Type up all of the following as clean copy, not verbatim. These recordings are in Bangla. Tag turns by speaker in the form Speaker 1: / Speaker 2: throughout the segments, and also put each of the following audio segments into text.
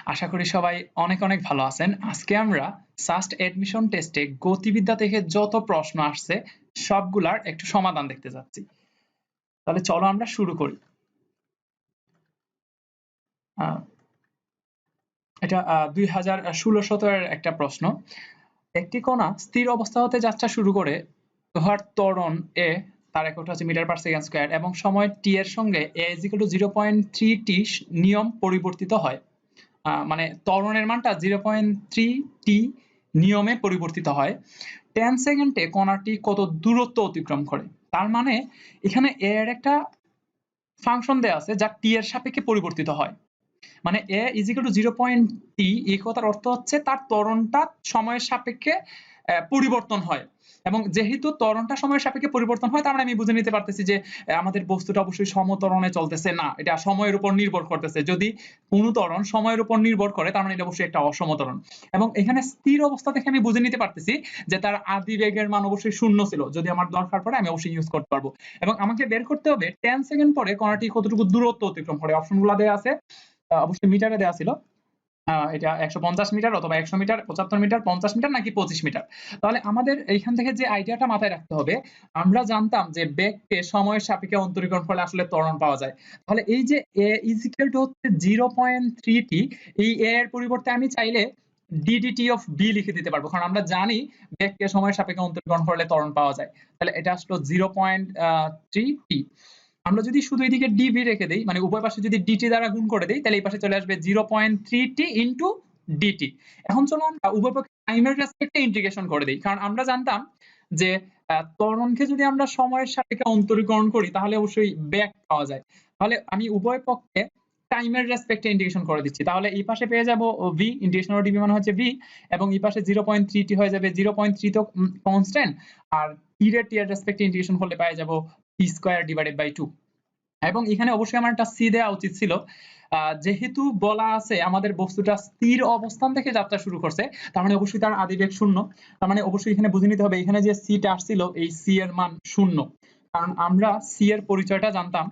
Speaker 1: আশা করি সবাই অনেক অনেক ভালো আছেন। আজকে আমরা সাস্ট অ্যাডমিশন টেস্টে গতিবিদ্যা থেকে যত প্রশ্ন আসছে সবগুলার একটু সমাধান দেখতে যাচ্ছি। তাহলে চলো আমরা শুরু করি। এটা 2016-17 একটা প্রশ্ন। একটি কণা স্থির অবস্থা হতে যাত্রা শুরু করে উহার ত্বরণ এ তার এককটা হচ্ছে মিটার পার সেকেন্ড স্কয়ার এবং সময় টি এর সঙ্গে a = 0.3 টি নিয়ম পরিবর্তিত হয়। মানে ত্বরণের মানটা 0.3 টি নিয়মে পরিবর্তিত হয়। 10 সেকেন্ডে কণাটি কত দূরত্ব অতিক্রম করে। তার মানে এখানে a এর একটা ফাংশন দেয়া আছে যা টি এর সাপেক্ষে পরিবর্তিত হয়। মানে a = 0.t এই কথার অর্থ হচ্ছে তার ত্বরণটা সময়ের সাপেক্ষে পরিবর্তন হয়। এবং যেহেতু ত্বরণটা সময়ের সাপেক্ষে পরিবর্তন হয় তার মানে আমি বুঝে নিতে পারতেছি যে আমাদের বস্তুটা অবশ্যই সমত্বরণে চলতেছে না, এটা সময়ের উপর নির্ভর করতেছে। যদি কোনো ত্বরণ সময়ের উপর নির্ভর করে তার মানে এটা অবশ্যই একটা অসমত্বরণ। এবং এখানে স্থির অবস্থা থেকে আমি বুঝে নিতে পারতেছি যে তার আদি বেগের মান অবশ্যই শূন্য ছিল। যদি আমার দরকার পড়ে আমি অবশ্যই ইউজ করতে পারবো। এবং আমাকে বের করতে হবে 10 সেকেন্ড পরে কণাটি কতটুকু দূরত্ব অতিক্রম করে। অপশনগুলো দেয়া আছে, অবশ্যই মিটারে দেওয়া ছিল। এটা 150 মিটার অথবা 100 মিটার, 75 মিটার, 50 মিটার নাকি 25 মিটার। তাহলে আমাদের এইখান থেকে যে আইডিয়াটা মাথায় রাখতে হবে, আমরা জানতাম যে বেগকে সময়ের সাপেক্ষে অন্তরীকরণ করলে আসলে ত্বরণ পাওয়া যায়। তাহলে এই যে a = হচ্ছে 0.3 টি, এই a এর পরিবর্তে আমি চাইলে ddt of b লিখে দিতে পারবো, কারণ আমরা জানি বেগকে সময়ের সাপেক্ষে অন্তরীকরণ করলে ত্বরণ পাওয়া যায়। তাহলে এটা আসলো 0.3 টি। আমরা যদি শুধু এদিকে ডিবি রেখে দেই, মানে উভয় পাশে যদি ডিটি দ্বারা গুণ করে দেই, তাহলে এই পাশে চলে আসবে 0.3t ইনটু ডিটি। এখন চলো আমরা উভয় পক্ষে টাইমের রেসপেক্টে ইন্টিগ্রেশন করে দেই, কারণ আমরা জানতাম যে ত্বরণকে যদি আমরা সময়ের সাপেক্ষে অন্তরীকরণ করি তাহলে অবশ্যই বেগ পাওয়া যায়। তাহলে আমি উভয় পক্ষে টাইমের রেসপেক্টে ইন্টিগ্রেশন করে দিচ্ছি। তাহলে এই পাশে পেয়ে যাব v, ইন্টিগ্রেশন অফ ডিবি মানে হচ্ছে v, এবং এই পাশে 0.3t হয়ে যাবে 0.3 তো কনস্ট্যান্ট, আর টি এর রেসপেক্টে ইন্টিগ্রেশন করলে পেয়ে যাব t স্কয়ার ডিভাইডেড বাই 2। এবং এখানে অবশ্যই আমার একটা সি দেওয়া উচিত ছিল। যেহেতু বলা আছে আমাদের বস্তুটা স্থির অবস্থান থেকে যাত্রা শুরু করছে, তার মানে অবশ্যই তার আদিবেগ শূন্য। তার মানে অবশ্যই এখানে বুঝে নিতে হবে এখানে যে সিটা আসছিল এই সি এর মান শূন্য, কারণ আমরা সি এর পরিচয়টা জানতাম।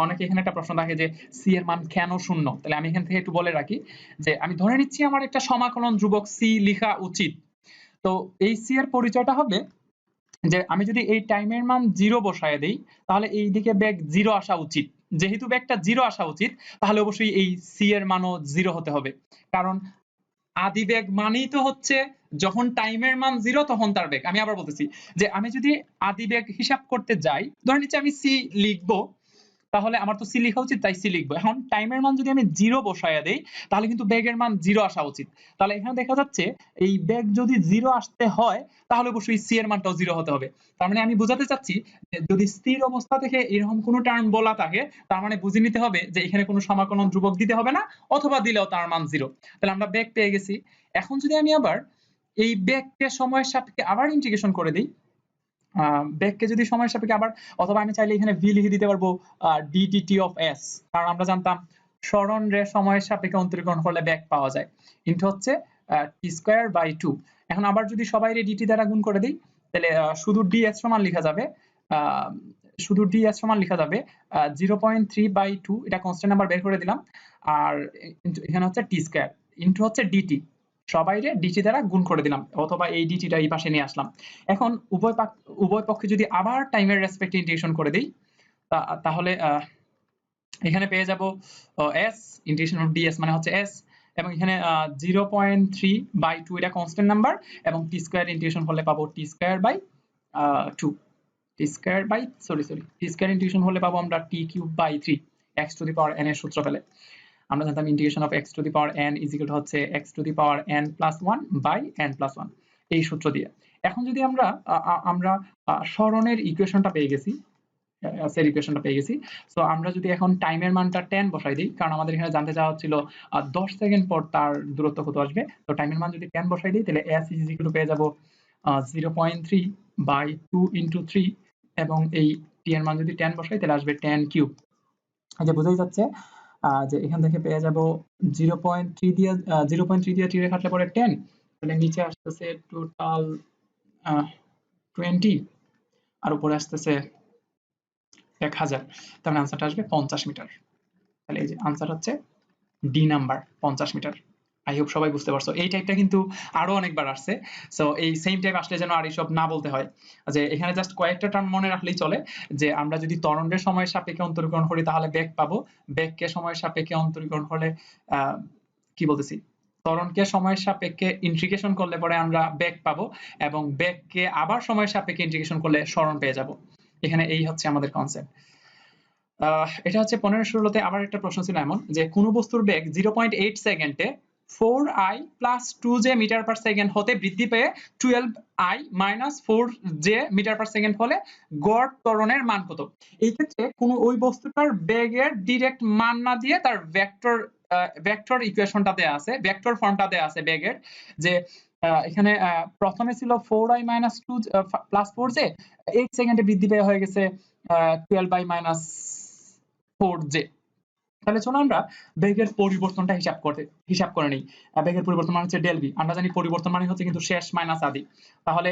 Speaker 1: অনেকে এখানে একটা প্রশ্ন থাকে যে সি এর মান কেন শূন্য। তাহলে আমি এখান থেকে একটু বলে রাখি যে আমি ধরে নিচ্ছি আমার একটা সমাকলন ধ্রুবক সি লেখা উচিত। তো এই সি এর পরিচয়টা হবে যে আমি যদি এই টাইমের মান 0 বসায় দেই তাহলে এই দিকে বেগ 0 আসা উচিত। যেহেতু বেগটা 0 আসা উচিত তাহলে অবশ্যই এই সি এর মানও 0 হতে হবে, কারণ আদি বেগ মানেই তো হচ্ছে যখন টাইমের মান 0 তখন তার বেগ। আমি আবার বলতেছি যে আমি যদি আদি বেগ হিসাব করতে যাই, ধরে নিচ্ছি আমি সি লিখবো, তাহলে আমার তো সি লেখা উচিত, তাই সি লিখবো। এখন টাইমের মান যদি আমি 0 বসায়া দেই তাহলে কিন্তু বেগের মান 0 আসা উচিত। তাহলে এখানে দেখা যাচ্ছে এই বেগ যদি 0 আসতে হয় তাহলে অবশ্যই সি এর মানটাও 0 হতে হবে। তার মানে আমি বোঝাতে চাচ্ছি যে যদি স্থির অবস্থা থেকে এরকম কোনো টার্ম বলা থাকে তার মানে বুঝে নিতে হবে যে এখানে কোনো সমাকলন ধ্রুবক দিতে হবে না, অথবা দিলেও তার মান 0। তাহলে আমরা বেগ পেয়ে গেছি। এখন যদি আমি আবার এই বেগকে সময়ের সাপেক্ষে আবার ইন্টিগ্রেশন করে দিই, বেগকে যদি সময়ের সাপেক্ষে আবার, অথবা আমি চাইলে এখানে ভি লিখে দিতে পারবো ডিটি অফ এস, কারণ আমরা জানতাম সরণ রে সময়ের সাপেক্ষে অন্তরীকরণ করলে বেগ পাওয়া যায়, ইনটু হচ্ছে টি স্কয়ার বাই 2। এখন আবার যদি সবাই ডিটি দ্বারা গুণ করে দিই তাহলে শুধু ডি এস সমান লেখা যাবে, শুধু ডি এস সমান লেখা যাবে 0.3/2, এটা কনস্ট্যান্ট নাম্বার বের করে দিলাম, আর এখানে হচ্ছে টি স্কয়ার ইনটু হচ্ছে ডিটি, সবাইরে ডিটি দ্বারা গুণ করে দিলাম, অথবা এই ডিটিটা এই পাশে নিয়ে আসলাম। এখন উভয় পক্ষে যদি আবার টাইমের রেসপেক্টে ইন্টিগ্রেশন করে দেই তাহলে এখানে পেয়ে যাব এস, ইন্টিগ্রেশন অফ ডিএস মানে হচ্ছে এস, এবং এখানে 0.3/2 এটা কনস্ট্যান্ট নাম্বার, এবং টি স্কয়ার ইন্টিগ্রেশন করলে পাবো T square by 2, T square by T square integration হলে পাবো আমরা T cube by 3 x to the power n এর সূত্র পেলে। আমরা জানতাম integration of x to the power n is equal to হচ্ছে x to the power n plus 1 by n plus 1, এই সূত্র দিয়ে। এখন যদি আমরা সরণের ইকুয়েশনটা পেয়ে গেছি, সের ইকুয়েশনটা পেয়ে গেছি। সো আমরা যদি এখন টাইমের মানটা 10 বসাই দিই, কারণ আমাদের এখানে জানতে চাওয়া হচ্ছিল 10 সেকেন্ড পর তার দূরত্ব কত আসবে। তো টাইমের মান যদি 10 বসাই দিই তাহলে s ইজ ইকুয়াল টু পেয়ে যাব 0.3/2 ইনটু 3, এবং এই t এর মান যদি 10 বসাই তাহলে আসবে 10 কিউব। যে বোঝাই যাচ্ছে যে এখান থেকে পেয়ে যাব 0.3 দিয়ে 0.3 দিয়ে 3 রে কাটলে পরে 10, তাহলে নিচে আসতেছে টোটাল 20, আর উপরে আসতেছে 1000, তাহলে আনসারটা আসবে 50 মিটার। তাহলে এই যে আনসার হচ্ছে D number 50 metre. I hope সবাই বুঝতে পারছো। এই টাইপটা কিন্তু আরো অনেকবার আসছে। সো এই সেম টাইপ আসলে যেন আর এইসব না বলতে হয়, যে এখানে জাস্ট কয়েকটা টার্ম মনে রাখলেই চলে, যে আমরা যদি ত্বরণের সময়ের সাপেক্ষে অন্তরীকরণ করি তাহলে বেগ পাবো, বেগকে সময়ের সাপেক্ষে অন্তরীকরণ করলে কি বলতেছি, ত্বরণকে সময়ের সাপেক্ষে ইন্টিগ্রেশন করলে পরে আমরা বেগ পাবো, এবং বেগকে আবার সময়ের সাপেক্ষে ইন্টিগ্রেশন করলে সরণ পেয়ে যাব। এখানে এই হচ্ছে আমাদের কনসেপ্ট। এটা হচ্ছে 15-16 আবার একটা প্রশ্ন ছিল এমন, যে কোন বস্তুর বেগ 0.8 সেকেন্ডে 4i + 2j metre per second হতে বৃদ্ধি পেয়ে 12i - 4j metre per second হলে গড় ত্বরণের মান কত? এই ক্ষেত্রে কোন ওই বস্তুটার বেগের ডিরেক্ট মান না দিয়ে তার ভেক্টর ইকুয়েশনটা দেয়া আছে, ভেক্টর ফর্মটা দেয়া আছে বেগের, যে এখানে প্রথমে ছিল 4i - 2 + 4j, 8 সেকেন্ডে বৃদ্ধি পেয়ে হয়ে গেছে 12i - 4j। তাহলে চলো আমরা বেগের পরিবর্তনটা হিসাব করে নিই। বেগের পরিবর্তন মানে হচ্ছে ডেল ভি। আমরা জানি পরিবর্তন মানে হচ্ছে কিন্তু শেষ মাইনাস আদি। তাহলে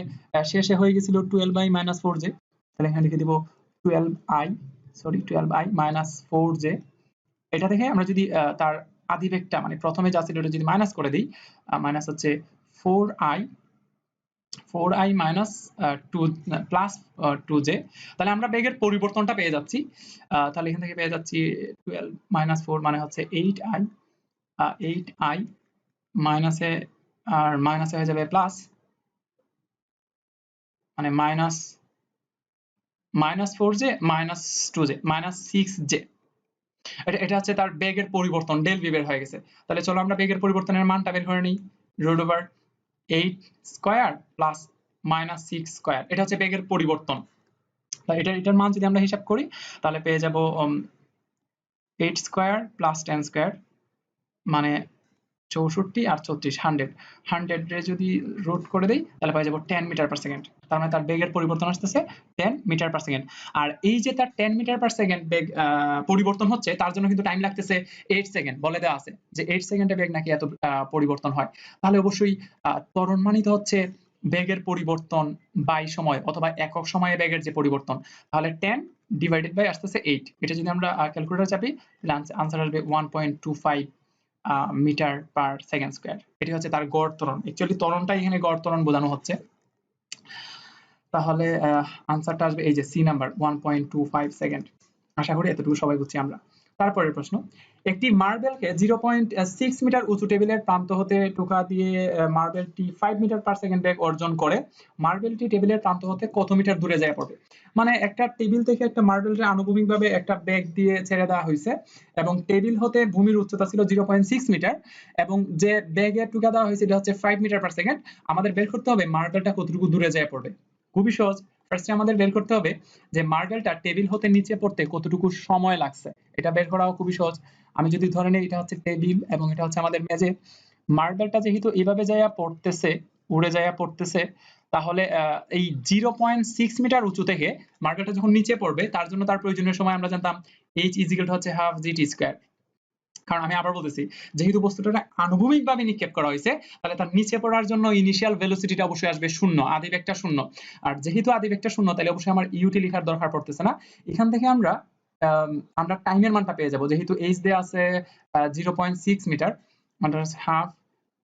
Speaker 1: শেষে হয়ে গেছিল 12i - 4j। তাহলে এখানে লিখে দিব 12i - 4j। এটা থেকে আমরা যদি তার আদি বেগটা মানে প্রথমে যা ছিল ওটা যদি মাইনাস করে দিই, মাইনাস হচ্ছে 4i প্লাস 2j, তাহলে আমরা বেগের পরিবর্তনটা পেয়ে যাচ্ছি। তাহলে এখান থেকে পেয়ে যাচ্ছি 12 - 4 মানে হচ্ছে 8i, 8i মাইনাসে, আর মাইনাসে হয়ে যাবে প্লাস, মানে -4j - 2j -6j। এটা হচ্ছে তার বেগের পরিবর্তন, ডেল ভি বের হয়ে গেছে। তাহলে চলো আমরা বেগের পরিবর্তনের মানটা বের করে নিই। √8 স্কয়ার প্লাস -6 স্কয়ার, এটা হচ্ছে বেগের পরিবর্তন। এটার মান যদি আমরা হিসাব করি তাহলে পেয়ে যাব 8 স্কয়ার প্লাস 10 স্কয়ার, মানে 64 আর 34, 100 রে যদি রুট করে দেই তাহলে পাওয়া যাব 10 মিটার পার সেকেন্ড। তার মানে তার বেগের পরিবর্তন আসতেছে 10 মিটার পার সেকেন্ড। আর এই যে তার 10 মিটার পার সেকেন্ড বেগ পরিবর্তন হচ্ছে, তার জন্য কিন্তু টাইম লাগতেছে 8 সেকেন্ড। বলে দেওয়া আছে যে 8 সেকেন্ডে বেগ নাকি এত পরিবর্তন হয়। তাহলে অবশ্যই ত্বরণ মানিত হচ্ছে বেগের পরিবর্তন বাই সময়, অথবা একক সময়ে বেগের যে পরিবর্তন। তাহলে 10 ডিভাইডেড বাই আসতেছে 8। এটা যদি আমরা ক্যালকুলেটর চাপি তাহলে আনসার আসবে 1.25 মিটার পার সেকেন্ড স্কয়ার। এটি হচ্ছে তার গড় ত্বরণ। অ্যাকচুয়ালি ত্বরণটাই এখানে গড় ত্বরণ বোঝানো হচ্ছে। তাহলে আনসারটা আসবে এই যে সি নাম্বার, 1.25 সেকেন্ড। আশা করি এতটুকু সবাই বুঝছি আমরা। তারপরের প্রশ্ন, একটি মার্বেলকে 0.6 মিটার উঁচু টেবিলের প্রান্ত হতে টোকা দিয়ে মার্বেলটি 5 মিটার পার সেকেন্ড বেগ অর্জন করে, মার্বেলটি টেবিলের প্রান্ত হতে কত মিটার দূরে যায় পড়বে? মানে একটা টেবিল থেকে একটা মার্বেলকে আনুভূমিকভাবে একটা বেগ দিয়ে ছেড়ে দেওয়া হয়েছে, এবং টেবিল হতে ভূমির উচ্চতা ছিল 0.6 মিটার, এবং যে বেগে টোকা দেওয়া হয়েছে এটা হচ্ছে 5 মিটার পার সেকেন্ড। আমাদের বের করতে হবে মার্বেলটা কতটুকু দূরে যায় পড়বে। খুবই সহজ। ফার্স্টে আমাদের বের করতে হবে যে মার্বেলটা টেবিল হতে নিচে পড়তে কতটুকু সময় লাগছে। এটা বের করাও খুবই সহজ। আমি যদি ধরে নিই এটা হচ্ছে টেবিল এবং এটা হচ্ছে আমাদের মেঝে, মার্বেলটা যেহেতু এইভাবে যাইয়া পড়তেছে, উড়ে যাইয়া পড়তেছে, তাহলে এই 0.6 মিটার উঁচু থেকে মার্বেলটা যখন নিচে পড়বে তার জন্য তার প্রয়োজনীয় সময় আমরা জানতাম h = হচ্ছে হাফ gt স্কয়ার। কারণ আমি আবার বলতেছি, যেহেতু বস্তুটা আনুভূমিকভাবে নিক্ষেপ করা হয়েছে, তাহলে তার নিচে পড়ার জন্য ইনিশিয়াল ভেলোসিটিটা অবশ্যই আসবে 0, আদি বেগটা 0। আর যেহেতু আদি বেগটা 0, তাহলে অবশ্যই আমার ইউটি লেখার দরকার পড়তেছে না। এখান থেকে আমরা টাইমের মানটা পেয়ে যাব, যেহেতু h দেয়া আছে 0.6 মিটার, মানে হাফ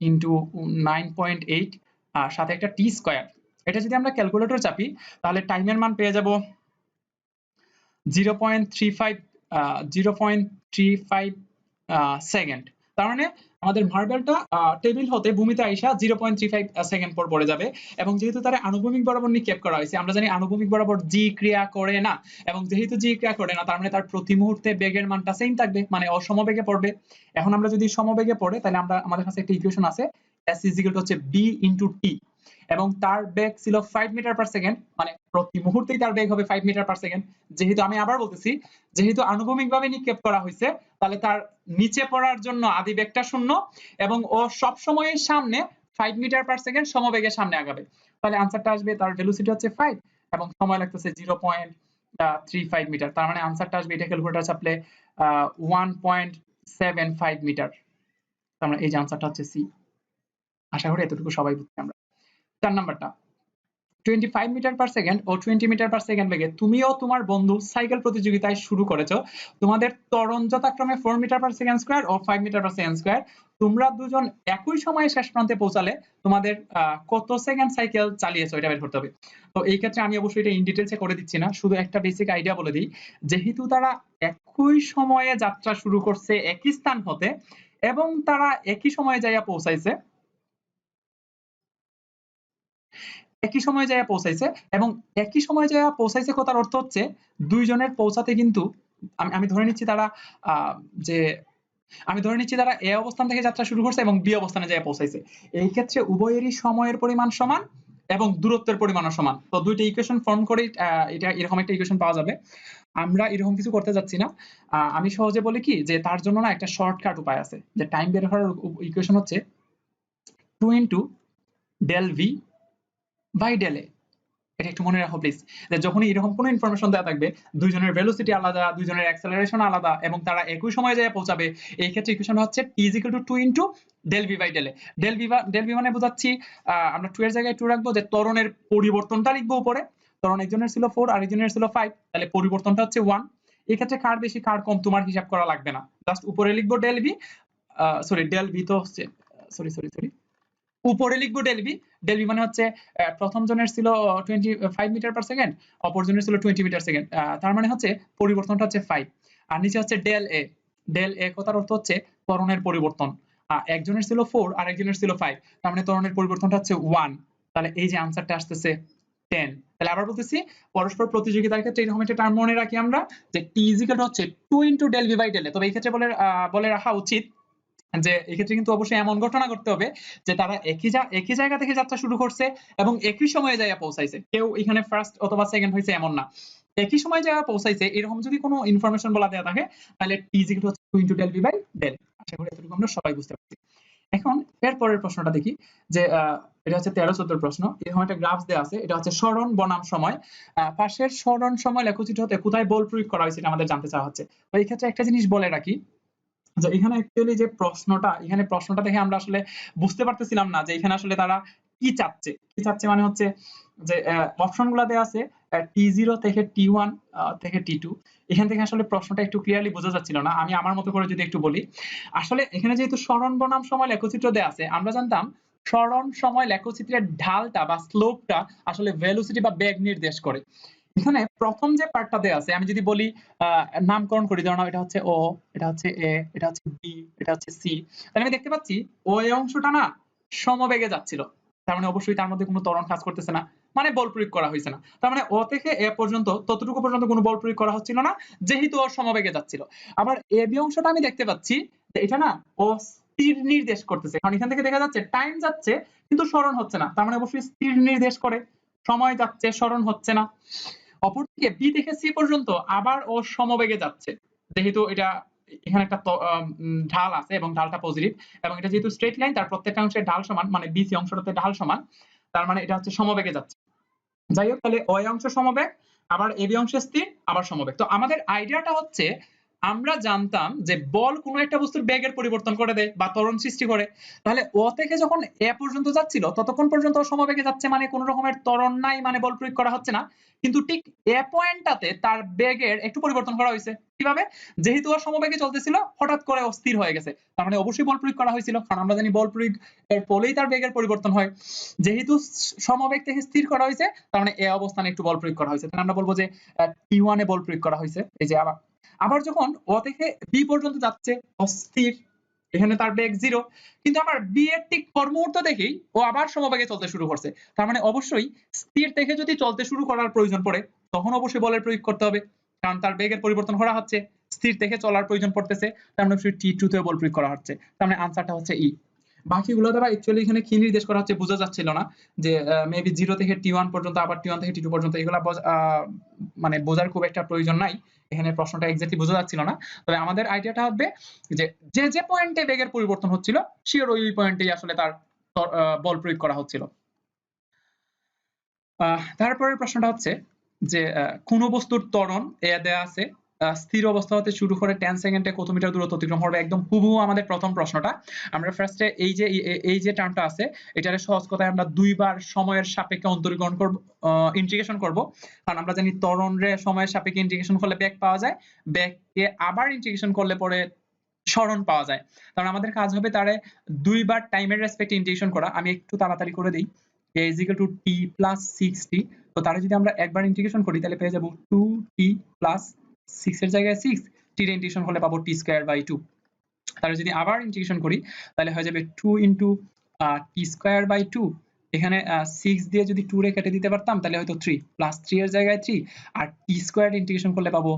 Speaker 1: ইনটু 9.8 আর সাথে একটা টি স্কয়ার। এটা যদি আমরা ক্যালকুলেটর চাপি তাহলে টাইমের মান পেয়ে যাব 0.35 সেকেন্ড। তার মানে আমাদের মার্বেলটা টেবিল হতে ভূমিতে আইসা 0.35 সেকেন্ড পর পড়ে যাবে। এবং যেহেতু তারা আনুভূমিক বরাবর নিক্ষেপ করা হয়েছে, আমরা জানি আনুভূমিক বরাবর জি ক্রিয়া করে না, এবং যেহেতু জি ক্রিয়া করে না তার মানে তার প্রতি মুহূর্তে বেগের মানটা সেম থাকবে, মানে অসমবেগে পড়বে। এখন আমরা যদি সমবেগে পড়ে তাহলে আমাদের কাছে একটা ইকুয়েশন আছে, s = হচ্ছে b * t, এবং তার বেগ ছিল 5 মিটার পার সেকেন্ড, মানে প্রতি মুহূর্তেই তার বেগ হবে 5 মিটার পার সেকেন্ড। যেহেতু আমি আবার বলতেছি, যেহেতু আনুভূমিকভাবে নিক্ষেপ করা হয়েছে, তাহলে তার নিচে পড়ার জন্য আদি বেগটা 0, এবং ও সব সময়ের সামনে 5 মিটার পার সেকেন্ড সমবেগে সামনে আগাবে। তাহলে আনসারটা আসবে, তার ভেলোসিটি হচ্ছে 5 এবং সময় লাগতেছে 0.35 মিটার। তার মানে আনসারটা আসবে, এটা ক্যালকুলেটর চাপলে 1.75 মিটার। তার মানে এই যে আনসারটা হচ্ছে সি। আশা করি এতটুকু সবাই বুঝছি আমরা। 4 নাম্বারটা, 25 মিটার পার সেকেন্ড ও 20 মিটার পার সেকেন্ড বেগে তুমিও তোমার বন্ধু সাইকেল প্রতিযোগিতায় শুরু করেছো। তোমাদের ত্বরণ যথাক্রমে 4 মিটার পার সেকেন্ড স্কয়ার ও 5 মিটার পার সেকেন্ড স্কয়ার। তোমরা দুজন একই সময়ে শেষ প্রান্তে পৌঁছালে তোমাদের কত সেকেন্ড সাইকেল চালিয়েছো এটা বের করতে হবে। তো এই ক্ষেত্রে আমি অবশ্যই এটা ইন ডিটেইলসে করে দিচ্ছি না, শুধু একটা বেসিক আইডিয়া বলে দিই। যেহেতু তারা একই সময়ে যাত্রা শুরু করছে একই স্থান হতে এবং তারা একই সময়ে যাইয়া পৌঁছাইছে, একই সময়ে যাইয়া পৌঁছাইছে এবং একই সময়ে যাইয়া পৌঁছাইছে কথার অর্থ হচ্ছে দুইজনের পৌঁছাতে কিন্তু আমি ধরে নিচ্ছি তারা যে আমি ধরে নিচ্ছি তারা এ অবস্থান থেকে যাত্রা শুরু করছে এবং বি অবস্থানে যাইয়া পৌঁছাইছে। এই ক্ষেত্রে উভয়েরই সময়ের পরিমাণ সমান এবং দূরত্বের পরিমাণও সমান। তো দুইটা ইকুয়েশন ফর্ম করে এটা এরকম একটা ইকুয়েশন পাওয়া যাবে। আমরা এরকম কিছু করতে যাচ্ছি না। আমি সহজে বলি কি যে তার জন্য না একটা শর্টকাট উপায় আছে, যে টাইম বের করার ইকুয়েশন হচ্ছে 2 into del V by del A. এটা একটু মনে রাখো প্লিজ, যে যখনই এরকম কোনো ইনফরমেশন দেওয়া থাকবে, দুইজনের ভেলোসিটি আলাদা, দুইজনের অ্যাক্সেলারেশন আলাদা এবং তারা একই সময়ে যায় পৌঁছাবে, এই ক্ষেত্রে ইকুয়েশন হচ্ছে t is equal to 2 into del v by del a। del v মানে বোঝাচ্ছি আমরা 2 এর জায়গায় 2 রাখবো, যে ত্বরণের পরিবর্তনটা লিখবো উপরে। ত্বরণ একজনের ছিল 4 আর একজনের ছিল 5, তাহলে পরিবর্তনটা হচ্ছে 1। এই ক্ষেত্রে কার বেশি কার কম তোমার হিসাব করা লাগবে না, জাস্ট উপরে লিখবো del v, sorry del v তো হচ্ছে সরি উপরে লিখবো ডেলভি। ডেলভি মানে হচ্ছে প্রথম জনের ছিল 25 মিটার পার সেকেন্ড, অপর জনের ছিল 20 মিটার সেকেন্ড, তার মানে হচ্ছে পরিবর্তনটা হচ্ছে 5। আর নিচে হচ্ছে ডেল এ। ডেল এ কথার অর্থ হচ্ছে ত্বরণের পরিবর্তন। একজনের ছিল 4 আর একজনের ছিল 5, তার মানে ত্বরণের পরিবর্তনটা হচ্ছে 1। তাহলে এই যে আনসারটা আসতেছে 10। তাহলে আবার বলতেছি, পরস্পর প্রতিযোগিতার ক্ষেত্রে এরকম একটা টার্ম মনে রাখি আমরা, যে টি ইকুয়াল হচ্ছে 2 into del V by del A. তবে এই ক্ষেত্রে বলে রাখা উচিত যে এক্ষেত্রে কিন্তু অবশ্যই এমন ঘটনা করতে হবে যে তারা একই জায়গা থেকে যাত্রা শুরু করছে এবং একই সময়ে যাইয়া পৌঁছাইছে, কেউ এখানে ফার্স্ট অথবা সেকেন্ড হয়েছে এমন না, একই সময় যাইয়া পৌঁছাইছে। এরকম যদি কোনো ইনফরমেশন বলা দেয়া থাকে তাহলে T is equal to 2 into del V by del. আশা করি এতটুকু আমরা সবাই বুঝতে পারছি। এখন এর পরের প্রশ্নটা দেখি, যে এটা হচ্ছে 13-14 প্রশ্ন। এরকম একটা গ্রাফ দেয়া আছে, এটা হচ্ছে সরণ বনাম সময়। পাশের সরণ সময় লেখচিত্র হতে কোথায় বল প্রয়োগ করা হয়েছে এটা আমাদের জানতে চাওয়া হচ্ছে। তো এই ক্ষেত্রে একটা জিনিস বলে রাখি, যে এখানে অ্যাকচুয়ালি যে প্রশ্নটা দেখে আমরা আসলে বুঝতে পারতেছিলাম না যে এখানে আসলে তারা কি চাচ্ছে মানে হচ্ছে যে অপশনগুলো দেয়া আছে T0 থেকে T1 থেকে T2। এখান থেকে আসলে প্রশ্নটা একটু ক্লিয়ারলি বোঝা যাচ্ছিল না। আমি আমার মতো করে যদি একটু বলি, আসলে এখানে যেহেতু সরণ বনাম সময় লেখচিত্র দেয়া আছে, আমরা জানতাম সরণ সময় লেখচিত্রের ঢালটা বা স্লোপটা আসলে ভেলোসিটি বা বেগ নির্দেশ করে। এখানে প্রথম যে পার্টটা দেয়া আছে, আমি যদি বলি নামকরণ করি, ধরো এটা হচ্ছে ও, এটা হচ্ছে এ, এটা হচ্ছে বি, এটা হচ্ছে সি, তাহলে আমি দেখতে পাচ্ছি ও এই অংশটা না সমবেগে যাচ্ছিল, তার মানে অবশ্যই তার মধ্যে কোনো ত্বরণ কাজ করতেছে না, মানে বল প্রয়োগ করা হয়েছে না। তার মানে ও থেকে এ পর্যন্ত ততটুকু পর্যন্ত কোনো বল প্রয়োগ করা হচ্ছিল না, যেহেতু ও সমবেগে যাচ্ছিল। আবার এ বি অংশটা আমি দেখতে পাচ্ছি যে এটা না ও স্থির নির্দেশ করতেছে, কারণ এখান থেকে দেখা যাচ্ছে টাইম যাচ্ছে কিন্তু সরণ হচ্ছে না, তার মানে অবশ্যই স্থির নির্দেশ করে, সময় যাচ্ছে সরণ হচ্ছে না। অপরদিকে বি থেকে সি পর্যন্ত আবার ও সমবেগে যাচ্ছে, যেহেতু এটা এখানে একটা ঢাল আছে এবং ঢালটা পজিটিভ, এবং এটা যেহেতু স্ট্রেট লাইন তার প্রত্যেকটা অংশের ঢাল সমান, মানে বিসি অংশটাতে ঢাল সমান, তার মানে এটা হচ্ছে সমবেগে যাচ্ছে। যাই হোক, তাহলে ওই অংশ সমবেগ, আবার এবি অংশ স্থির, আবার সমবেগ। তো আমাদের আইডিয়াটা হচ্ছে আমরা জানতাম যে বল কোনো একটা বস্তুর বেগের পরিবর্তন করে দেয় বা ত্বরণ সৃষ্টি করে, তাহলে ও থেকে যখন এ পর্যন্ত যাচ্ছিল ততক্ষণ পর্যন্ত সমবেগে যাচ্ছে, মানে কোনো রকমের ত্বরণ নাই, মানে বল প্রয়োগ করা হচ্ছে না। কিন্তু ঠিক এ পয়েন্টটাতে তার বেগের একটু পরিবর্তন করা হয়েছে। কিভাবে? যেহেতু ও সমবেগে চলতেছিল, হঠাৎ করে অস্থির হয়ে গেছে, তার মানে অবশ্যই বল প্রয়োগ করা হয়েছিল, কারণ আমরা জানি বল প্রয়োগ এর ফলেই তার বেগের পরিবর্তন হয়। যেহেতু সমবেগ থেকে স্থির করা হয়েছে, তার মানে এ অবস্থানে একটু বল প্রয়োগ করা হয়েছে, তাহলে আমরা বলবো যে T1 এ বল প্রয়োগ করা হয়েছে। এই যে আবার যখন ও থেকে বি পর্যন্ত যাচ্ছে অস্থির, এখানে তার বেগ 0, কিন্তু আবার বি এর ঠিক পর মুহূর্ত থেকেই ও আবার সমবেগে চলতে শুরু করছে, তার মানে অবশ্যই স্থির থেকে যদি চলতে শুরু করার প্রয়োজন পড়ে তখন অবশ্যই বলের প্রয়োগ করতে হবে, কারণ তার বেগের পরিবর্তন করা হচ্ছে, স্থির থেকে চলার প্রয়োজন পড়তেছে, তার মানে অবশ্যই T2 তে বল প্রয়োগ করা হচ্ছে। তার মানে আনসারটা হচ্ছে ই। বাকিগুলো দ্বারা অ্যাকচুয়ালি এখানে কি নির্দেশ করা হচ্ছে বোঝা যাচ্ছিল না, যে মেবি 0 থেকে T1 পর্যন্ত, আবার T1 থেকে T2 পর্যন্ত, এগুলা মানে বোঝার খুব একটা প্রয়োজন নাই, এখানে প্রশ্নটা এক্স্যাক্টলি বোঝা যাচ্ছিল না। তবে আমাদের আইডিয়াটা হবে যে যে পয়েন্টে বেগের পরিবর্তন হচ্ছিল শিওর ওই পয়েন্টেই আসলে তার বল প্রয়োগ করা হচ্ছিল। তারপরের প্রশ্নটা হচ্ছে যে কোন বস্তুর ত্বরণ এ দেয়া আছে স্থির অবস্থা হতে শুরু করে 10 সেকেন্ডে কত মিটার দূরত্ব অতিক্রম করবে, একদম হুবহু আমাদের প্রথম প্রশ্নটা। আমরা ফার্স্টে এই যে টার্মটা আছে এটারে সহজ কথায় আমরা দুইবার সময়ের সাপেক্ষে অন্তরীকরণ করব, ইন্টিগ্রেশন করব। কারণ আমরা জানি ত্বরণ রে সময়ের সাপেক্ষে ইন্টিগ্রেশন করলে বেগ পাওয়া যায়, বেগকে আবার ইন্টিগ্রেশন করলে পরে সরণ পাওয়া যায়। কারণ আমাদের কাজ হবে তারে দুইবার টাইমের রেসপেক্টে ইন্টিগ্রেশন করা। আমি একটু তাড়াতাড়ি করে দেই। a is equal to t plus 6t, তো তারে যদি আমরা একবার ইন্টিগ্রেশন করি তাহলে পেয়ে যাব 2t plus 6 এর জায়গায় 6, t এর ইন্টিগ্রেশন করলে পাবো t square by 2। তাহলে যদি আবার ইন্টিগ্রেশন করি তাহলে হয়ে যাবে 2 into t square by 2। এখানে 6 দিয়ে যদি 2 রে কেটে দিতে পারতাম তাহলে হয়তো 3 প্লাস 3 এর জায়গায় 3, আর t স্কয়ার ইন্টিগ্রেশন করলে পাবো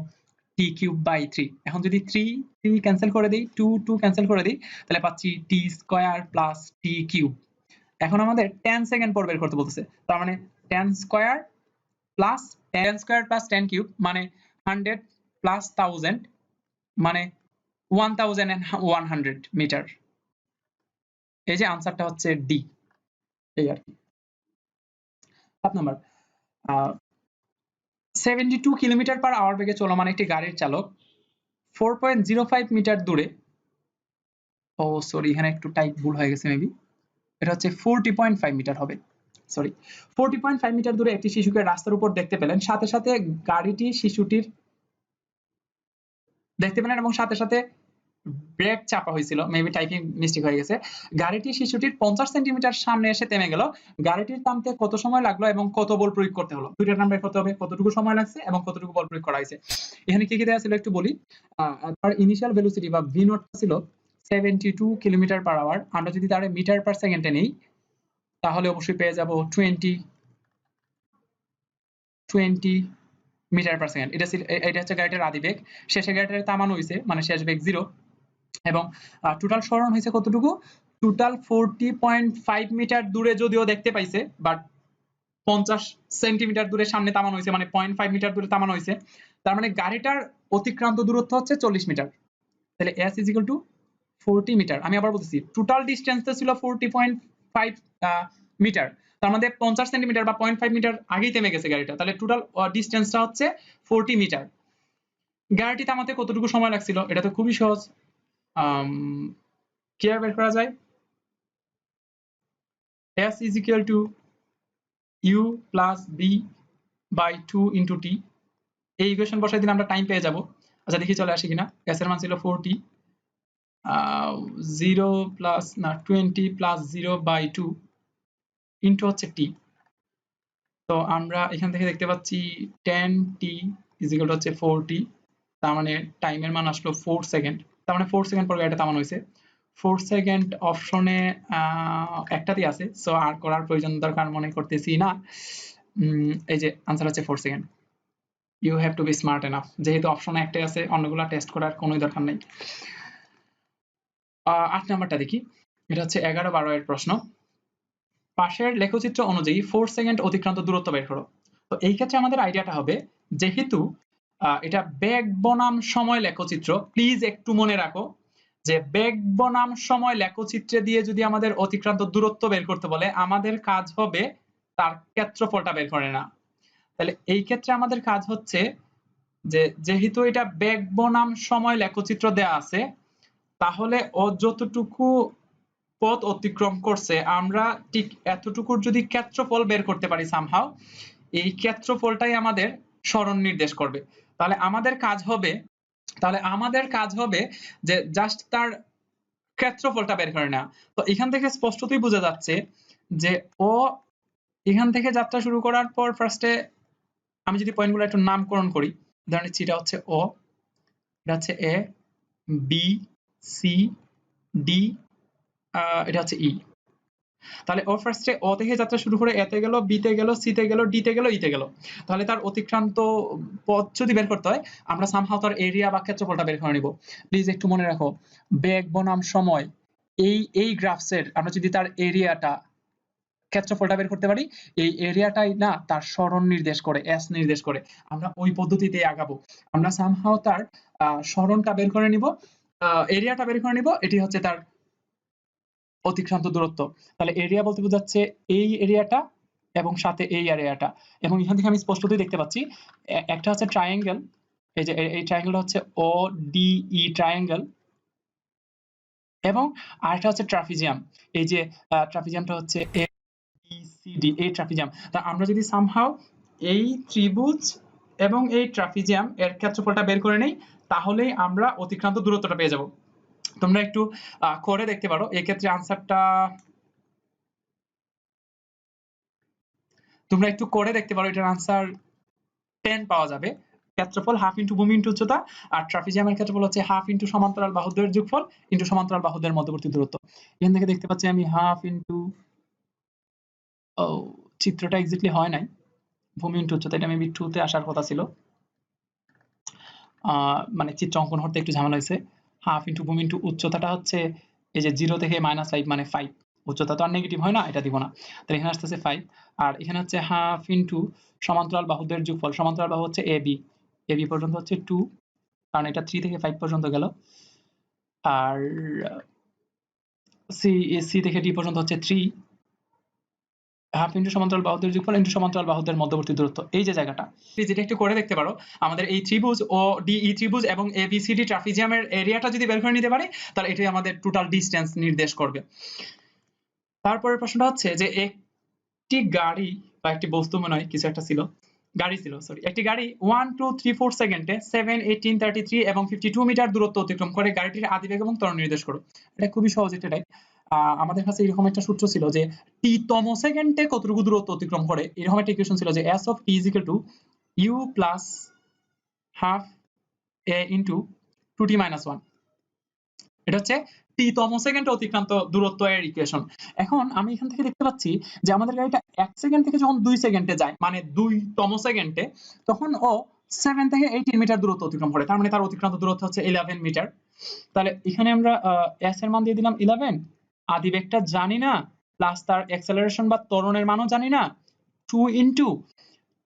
Speaker 1: t কিউব বাই 3। এখন যদি 3 ক্যান্সেল করে দেই, 2 ক্যান্সেল করে দেই, তাহলে পাচ্ছি t square plus t cube. এখন আমাদের 10 সেকেন্ড পর বের করতে বলতেছে, তার মানে 10 স্কয়ার প্লাস 10 কিউব মানে 100 প্লাস 1000 মানে 1100 মিটার। এই যে আনসারটা হচ্ছে ডি। এই আর কি। 7 নাম্বার, 72 কিলোমিটার পার আওয়ার বেগে চলমান একটি গাড়ির চালক 4.05 মিটার দূরে, ও সরি এখানে একটু টাইপ ভুল হয়ে গেছে মেবি, এটা হচ্ছে 40.5 মিটার হবে, সরি 40.5 মিটার দূরে একটি শিশুকে রাস্তার উপর দেখতে পেলেন, সাথে সাথে গাড়িটি শিশুটির দেখতে পেলেন এবং সাথে সাথে ব্রেক চাপা হয়েছিল, মেবি টাইপিং মিস্টেক হয়ে গেছে। গাড়িটি শিশুটির 50 সেন্টিমিটার সামনে এসে থেমে গেল, গাড়িটির থামতে কত সময় লাগলো এবং কত বল প্রয়োগ করতে হলো, দুইটা নাম্বার করতে হবে, কতটুকু সময় লাগছে এবং কতটুকু বল প্রয়োগ করা হয়েছে। এখানে কি কি দেওয়া ছিল একটু বলি। তার ইনিশিয়াল ভেলোসিটি বা ভি নট ছিল 72 কিলোমিটার পার আওয়ার। আমরা যদি তার মিটার পার সেকেন্ডে নেই তাহলে অবশ্যই পেয়ে যাব 20 মিটার পার সেকেন্ড। এটা হচ্ছে গাড়িটার আদি বেগ, শেষে গাড়িটার থামানো হয়েছে মানে শেষ বেগ 0, এবং টোটাল সরণ হয়েছে কতটুকু, টোটাল 40.5 মিটার দূরে যদিও দেখতে পাইছে, বাট 50 সেন্টিমিটার দূরে সামনে থামানো হয়েছে মানে 0.5 মিটার দূরে থামানো হয়েছে। তার মানে গাড়িটার অতিক্রান্ত দূরত্ব হচ্ছে 40 মিটার। তাহলে s is equal to 40 metre. আমি আবার বলতেছি টোটাল ডিসটেন্সটা ছিল 40.5 মিটার, তার মধ্যে 50 সেন্টিমিটার বা 0.5 মিটার আগেই থেমে গেছে গাড়িটা, তাহলে টোটাল ডিসটেন্সটা হচ্ছে 40 মিটার। গাড়িটি থামাতে কতটুকু সময় লাগছিল, এটা তো খুবই সহজ, কিভাবে বের করা যায়, s is equal to u plus b by 2 into t। এই ইকুয়েশন বসাই দিলে আমরা টাইম পেয়ে যাব। আচ্ছা দেখি চলে আসে কিনা। s এর মান ছিল 40, 0 প্লাস না 20 প্লাস 0 বাই 2 ইন্টু হচ্ছে t। তো আমরা এখান থেকে দেখতে পাচ্ছি 10t is equal to হচ্ছে 40, তার মানে টাইমের মান আসলো 4 সেকেন্ড, তার মানে 4 সেকেন্ড পর গাড়িটা থামানো হয়েছে। 4 সেকেন্ড অপশনে একটাতেই আছে, সো আর করার প্রয়োজন দরকার মনে করতেছি না। এই যে আনসার হচ্ছে 4 second. You have to be smart enough, যেহেতু অপশনে একটাই আছে অন্যগুলা টেস্ট করার কোনো দরকার নেই। 8 নাম্বারটা দেখি, এটা হচ্ছে 11-12 এর প্রশ্ন। পাশের লেখচিত্র অনুযায়ী 4 সেকেন্ড অতিক্রান্ত দূরত্ব বের করো। তো এই ক্ষেত্রে আমাদের আইডিয়াটা হবে, যেহেতু এটা বেগ বনাম সময় লেখচিত্র, প্লিজ একটু মনে রাখো যে বেগ বনাম সময় লেখচিত্রে দিয়ে যদি আমাদের অতিক্রান্ত দূরত্ব বের করতে বলে আমাদের কাজ হবে তার ক্ষেত্রফলটা বের করে না। তাহলে এই ক্ষেত্রে আমাদের কাজ হচ্ছে যে যেহেতু এটা বেগ বনাম সময় লেখচিত্র দেয়া আছে, তাহলে ও যতটুকু পথ অতিক্রম করছে আমরা ঠিক এতটুকুর যদি ক্ষেত্রফল বের করতে পারি সামহাও, এই ক্ষেত্রফলটাই আমাদের সরণ নির্দেশ করবে। তাহলে আমাদের কাজ হবে যে জাস্ট তার ক্ষেত্রফলটা বের করে নেওয়া। তো এখান থেকে স্পষ্টতই বোঝা যাচ্ছে যে ও এখান থেকে যাত্রা শুরু করার পর ফার্স্টে আমি যদি পয়েন্টগুলো একটু নামকরণ করি, ধরে নিচ্ছি এটা হচ্ছে ও, এটা হচ্ছে এ, বি, সি, ডি, এটা হচ্ছে ই। তাহলে ও ফার্স্টে ও থেকে যাত্রা শুরু করে এতে গেল, বিতে গেল, সিতে গেল, ডিতে গেল, ইতে গেল। তাহলে তার অতিক্রান্ত পথ যদি বের করতে হয় আমরা সামহাও তার এরিয়া বা ক্ষেত্রফলটা বের করে নিব। প্লিজ একটু মনে রাখো বেগ বনাম সময় এই গ্রাফসের আমরা যদি তার এরিয়াটা ক্ষেত্রফলটা বের করতে পারি, এই এরিয়াটাই না তার সরণ নির্দেশ করে, এস নির্দেশ করে। আমরা ওই পদ্ধতিতে আগাবো। আমরা সামহাও তার সরণটা বের করে নিব, এরিয়াটা বের করে নিব, এটি হচ্ছে তার অতিক্রান্ত দূরত্ব। তাহলে এরিয়া বলতে বোঝাচ্ছে এই এরিয়াটা এবং সাথে এই এরিয়াটা, এবং এখান থেকে আমি স্পষ্টতই দেখতে পাচ্ছি একটা হচ্ছে ট্রায়াঙ্গেল, এই যে এই ট্রায়াঙ্গেলটা হচ্ছে ও ডি ই ট্রায়াঙ্গেল, এবং আরেকটা হচ্ছে ট্রাপিজিয়াম। এই যে ট্রাপিজিয়ামটা হচ্ছে এ বি সি ডি, এই ট্রাপিজিয়াম। তা আমরা যদি সামহাও এই ত্রিভুজ এবং এই ট্রাপিজিয়াম এর ক্ষেত্রফলটা বের করে নেই, তাহলেই আমরা অতিক্রান্ত দূরত্বটা পেয়ে যাব। তোমরা একটু করে দেখতে পারো, এই ক্ষেত্রে আনসারটা তোমরা একটু করে দেখতে পারো, এটার আনসার 10 পাওয়া যাবে। ক্ষেত্রফল হাফ ইন্টু ভূমি ইন্টু উচ্চতা, আর ট্রাপিজিয়ামের ক্ষেত্রফল হচ্ছে হাফ ইন্টু সমান্তরাল বাহুদ্বয়ের যোগফল ইন্টু সমান্তরাল বাহুদ্বয়ের মধ্যবর্তী দূরত্ব। এখান থেকে দেখতে পাচ্ছি আমি হাফ ইন্টু, ও চিত্রটা এক্স্যাক্টলি হয় নাই, ভূমি ইন্টু উচ্চতা, এটা মেবি 2 তে আসার কথা ছিল, মানে চিত্র অঙ্কন করতে একটু ঝামেলা হয়েছে। হাফ ইন্টু ভূমি ইন্টু উচ্চতাটা হচ্ছে এই যে 0 থেকে -5 মানে 5, উচ্চতা তো আর নেগেটিভ হয় না, এটা দিব না, তাহলে এখানে আসতেছে 5। আর এখানে হচ্ছে হাফ ইন্টু সমান্তরাল বাহুদ্বয়ের যোগফল, সমান্তরাল বাহু হচ্ছে এবি, এবি পর্যন্ত হচ্ছে 2, কারণ এটা 3 থেকে 5 পর্যন্ত গেল, আর সি সি থেকে ডি পর্যন্ত হচ্ছে 3, হাফ ইন্টু সমান্তরাল বাহুদের যোগফল ইন্টু সমান্তরাল বাহুদের মধ্যবর্তী দূরত্ব, এই যে জায়গাটা। যেটা একটু করে দেখতে পারো, আমাদের এই ত্রিভুজ ও ডি ই ত্রিভুজ এবং এ বি সি ডি ট্রাপিজিয়ামের এরিয়াটা যদি বের করে নিতে পারি, তাহলে এটাই আমাদের টোটাল ডিসটেন্স নির্দেশ করবে। তারপরের প্রশ্নটা হচ্ছে যে একটি গাড়ি বা একটি বস্তু মনে হয় কিছু একটা ছিল, গাড়ি ছিল, সরি, একটি গাড়ি 1 2 3 4 সেকেন্ডে 7 18 33 এবং 52 মিটার দূরত্ব অতিক্রম করে, গাড়িটির আদিবেগ এবং ত্বরণ নির্দেশ করো। এটা খুবই সহজ, এটাই আমাদের কাছে এরকম একটা সূত্র ছিল যে টি তম সেকেন্ডে কতটুকু দূরত্ব অতিক্রম করে, এরকম একটা ইকুয়েশন ছিল যে s of t is equal to u plus half a into 2t minus 1, এটা হচ্ছে টি তম সেকেন্ডে অতিক্রান্ত দূরত্ব এর ইকুয়েশন। এখন আমি এখান থেকে দেখতে পাচ্ছি যে আমাদের গাড়িটা 1 সেকেন্ড থেকে যখন 2 সেকেন্ডে যায়, মানে 2 তম সেকেন্ডে, তখন ও 7 থেকে 18 মিটার দূরত্ব অতিক্রম করে, তার মানে তার অতিক্রান্ত দূরত্ব হচ্ছে 11 মিটার। তাহলে এখানে আমরা s এর মান দিয়ে দিলাম 11, আদিবেগটা জানি না, প্লাস তার অ্যাক্সেলারেশন বা ত্বরণের মানও জানি না, 2 ইনটু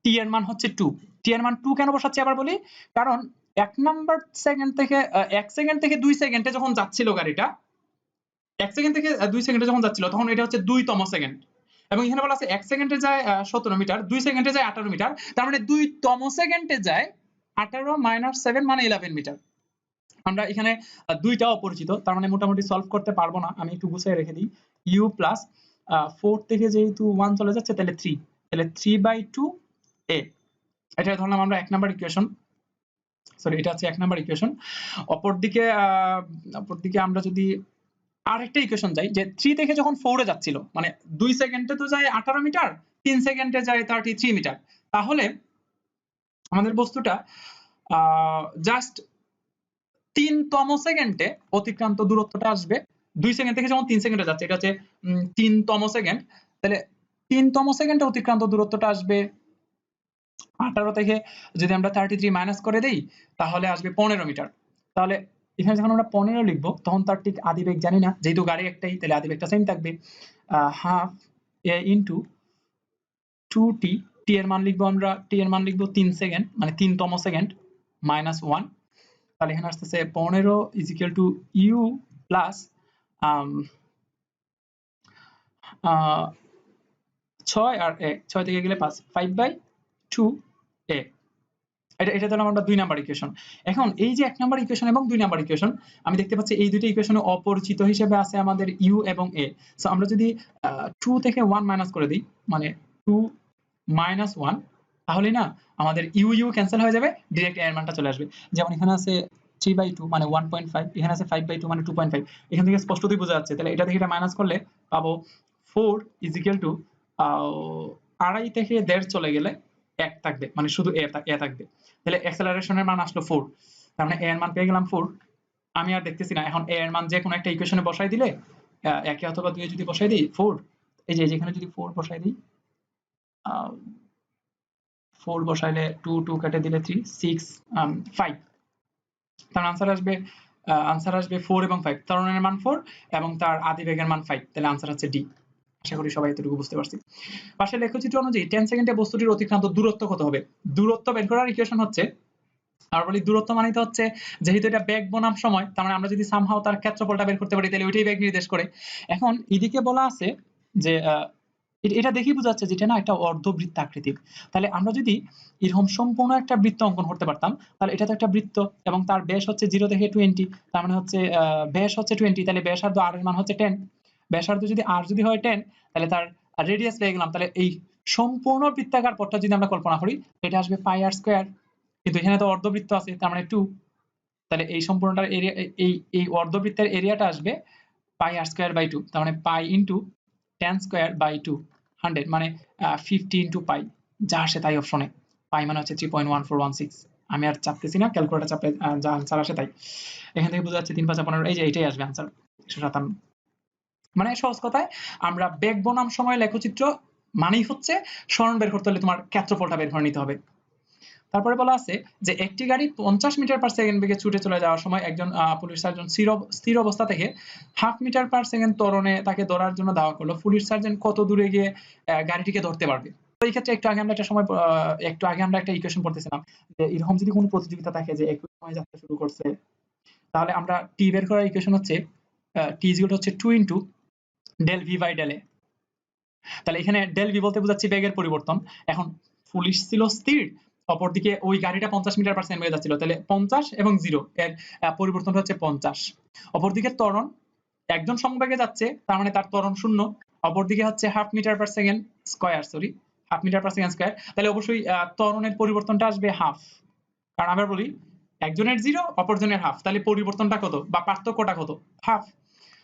Speaker 1: টি এর মান হচ্ছে 2। টি এর মান 2 কেন বসাচ্ছি আবার বলি, কারণ 1 নাম্বার সেকেন্ড থেকে 1 সেকেন্ড থেকে 2 সেকেন্ডে যখন যাচ্ছিল গাড়িটা, 1 সেকেন্ড থেকে 2 সেকেন্ডে যখন যাচ্ছিল, তখন এটা হচ্ছে 2 তম সেকেন্ড, এবং এখানে বলা আছে 1 সেকেন্ডে যায় 17 মিটার, 2 সেকেন্ডে যায় 18 মিটার, তার মানে 2 তম সেকেন্ডে যায় 18 মাইনাস 7 মানে 11 মিটার। আমরা এখানে দুইটা অপরিচিত, তার মানে মোটামুটি সলভ করতে পারবো না, আমি একটু গুছিয়ে রেখে দিই। u প্লাস 4 থেকে যেহেতু 1 চলে যাচ্ছে, তাহলে 3, তাহলে 3/2 a, এটা ধরলাম আমরা 1 নাম্বার ইকুয়েশন, সরি এটা হচ্ছে 1 নাম্বার ইকুয়েশন। অপরদিকে আমরা যদি আরেকটা ইকুয়েশন যাই, যে 3 থেকে যখন 4 এ যাচ্ছিল, মানে 2 সেকেন্ডে তো যায় 18 মিটার, 3 সেকেন্ডে যায় 33 মিটার, তাহলে আমাদের বস্তুটা জাস্ট 3 তম সেকেন্ডে অতিক্রান্ত দূরত্বটা আসবে, 2 সেকেন্ড থেকে যখন 3 সেকেন্ডে যাচ্ছে, এটা হচ্ছে 3 তম সেকেন্ড, তাহলে 3 তম সেকেন্ডে অতিক্রান্ত দূরত্বটা আসবে 18 থেকে যদি আমরা 33 মাইনাস করে দেই, তাহলে আসবে 15 মিটার। তাহলে এখানে যখন আমরা 15 লিখবো, তখন তার ঠিক আদিবেগ জানি না, যেহেতু গাড়ি একটাই, তাহলে আদিবেগটা সেম থাকবে, হাফ এ ইনটু 2t, টি এর মান লিখবো আমরা, টি এর মান লিখবো 3 সেকেন্ড, মানে 3 তম সেকেন্ড মাইনাস 1, তাহলে এখানে আসতেছে 15 is equal to u plus 6 আর 1, 6 থেকে গেলে 5, 5/2 a, এটা ধরলাম আমরা 2 নাম্বার ইকুয়েশন। এখন এই যে 1 নাম্বার ইকুয়েশন এবং 2 নাম্বার ইকুয়েশন, আমি দেখতে পাচ্ছি এই দুটো ইকুয়েশনে অপরিচিত হিসেবে আছে আমাদের u এবং a। সো আমরা যদি 2 থেকে 1 মাইনাস করে দিই, মানে 2 মাইনাস 1, তাহলে না আমাদের ইউ ক্যান্সেল হয়ে যাবে, ডিরেক্ট এর মানটা চলে আসবে। যেমন এখানে আছে 3/2 মানে 1.5, এখানে আছে 5/2 মানে 2.5, এখান থেকে স্পষ্টতই বোঝা যাচ্ছে। তাহলে এটা থেকে এটা মাইনাস করলে পাবো 4 ইজ ইকুয়াল টু আড়াই থেকে 1.5 চলে গেলে 1 থাকবে, মানে শুধু এ থাকবে, তাহলে অ্যাক্সেলারেশনের মান আসলো 4, তার মানে এ এর মান পেয়ে গেলাম 4। আমি আর দেখতেছি না, এখন এ এর মান যে কোনো একটা ইকুয়েশনে বসাই দিলে, একে অথবা 2 এ যদি বসাই দিই 4, এই যে যেখানে যদি 4 বসাই দিই, 4 বসাইলে 2 2 কেটে দিলে 3 6 5, তার আনসার আসবে 4 এবং 5, ত্বরণের মান 4 এবং তার আদিবেগের মান 5, তাহলে আনসার হচ্ছে ডি। আশা করি সবাই এতটুকু বুঝতে পারছি। পাশে লেখচিত্র অনুযায়ী 10 সেকেন্ডে বস্তুটির অতিক্রান্ত দূরত্ব কত হবে? দূরত্ব বের করার ইকুয়েশন হচ্ছে, আর বলি দূরত্ব মানে তো হচ্ছে, যেহেতু এটা বেগ বনাম সময়, তার মানে আমরা যদি সামহাও তার ক্ষেত্রফলটা বের করতে পারি, তাহলে ওইটাই বেগ নির্দেশ করে। এখন এদিকে বলা আছে যে এটা দেখেই বোঝা যাচ্ছে যেটা না একটা অর্ধবৃত্ত আকৃতির। তাহলে আমরা যদি এরকম সম্পূর্ণ একটা বৃত্ত অঙ্কন করতে পারতাম, তাহলে এটা তো একটা বৃত্ত এবং তার ব্যাস হচ্ছে 0 থেকে 20, তার মানে হচ্ছে ব্যাস হচ্ছে 20, তাহলে ব্যাসার্ধ r এর মান হচ্ছে 10। ব্যাসার্ধ যদি r যদি হয় 10, তাহলে তার রেডিয়াস পেয়ে গেলাম। তাহলে এই সম্পূর্ণ বৃত্তাকার পথটা যদি আমরা কল্পনা করি, এটা আসবে পাই r স্কয়ার। কিন্তু এখানে তো অর্ধবৃত্ত আছে, তার মানে 2। তাহলে এই সম্পূর্ণটার এরিয়া, এই অর্ধবৃত্তের এরিয়াটা আসবে পাই r স্কয়ার বাই 2, তার মানে পাই ইনটু 10 স্কয়ার বাই 2, 100 মানে 50 ইনটু পাই, যা আসে তাই অপশনে। পাই মানে হচ্ছে 3.1416। আমি আর চাপতেছি না, ক্যালকুলেটর চাপলে যা আনসার আসে তাই। এখান থেকে বোঝা যাচ্ছে 3 5 15, এই যে এটাই আসবে আনসার 157। মানে সহজ কথায় আমরা বেগ বনাম সময় লেখচিত্র মানেই হচ্ছে সরণ বের করতে হলে তোমার ক্ষেত্রফলটা বের করে নিতে হবে। তারপরে বলা আছে যে একটি গাড়ি 50 মিটার পার সেকেন্ড বেগে ছুটে চলে যাওয়ার সময় একজন পুলিশ সার্জন স্থির অবস্থা থেকে হাফ মিটার পার সেকেন্ড ত্বরণে তাকে ধরার জন্য ধাওয়া করলো। পুলিশ সার্জন কত দূরে গিয়ে গাড়িটিকে ধরতে পারবে? তো এই ক্ষেত্রে একটু আগে আমরা একটা সময় একটু আগে আমরা একটা ইকুয়েশন পড়তেছিলাম যে এরকম যদি কোনো প্রতিযোগিতা থাকে যে একই সময় যাত্রা শুরু করছে, তাহলে আমরা টি বের করার ইকুয়েশন হচ্ছে টি ইকুয়াল হচ্ছে 2 into del V by del A. তাহলে এখানে ডেল ভি বলতে বোঝাচ্ছি বেগের পরিবর্তন। এখন পুলিশ ছিল স্থির, অপরদিকে ওই গাড়িটা 50 মিটার পার সেকেন্ড বেগে যাচ্ছিল, তাহলে 50 এবং 0 এর পরিবর্তনটা হচ্ছে 50। অপরদিকে ত্বরণ, একজন সমবেগে যাচ্ছে, তার মানে তার ত্বরণ 0। অপরদিকে হচ্ছে half metre per second square, sorry half metre per second square, তাহলে অবশ্যই ত্বরণের পরিবর্তনটা আসবে হাফ। কারণ আমরা বলি একজনের 0 অপরজনের হাফ, তাহলে পরিবর্তনটা কত বা পার্থক্যটা কত? হাফ।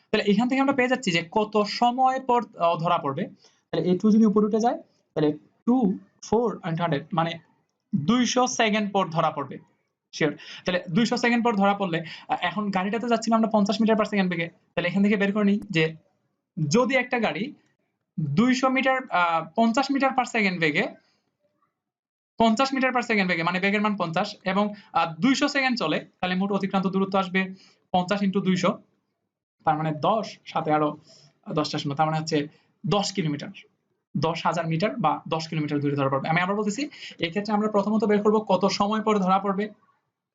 Speaker 1: তাহলে এখান থেকে আমরা পেয়ে যাচ্ছি যে কত সময় পর ধরা পড়বে। তাহলে এই 2 যদি উপরে উঠে যায়, তাহলে 2 4 and 100 মানে 200 সেকেন্ড পর ধরা পড়বে। শিওর। তাহলে 200 সেকেন্ড পর ধরা পড়লে এখন গাড়িটাতে যাচ্ছিলাম আমরা 50 মিটার পার সেকেন্ড বেগে। তাহলে এখান থেকে বের করে নিই যে যদি একটা গাড়ি 200 মিটার 50 মিটার পার সেকেন্ড বেগে 50 মিটার পার সেকেন্ড বেগে মানে বেগের মান 50 এবং 200 সেকেন্ড চলে, তাহলে মোট অতিক্রান্ত দূরত্ব আসবে 50 ইনটু 200, তার মানে 10 সাথে আরো 10টা শূন্য, তার মানে হচ্ছে 10 কিলোমিটার, 10,000 মিটার বা 10 কিলোমিটার দূরে ধরা পড়বে। আমি আবার বলতেছি, এই ক্ষেত্রে আমরা প্রথমত বের করব কত সময় পর ধরা পড়বে,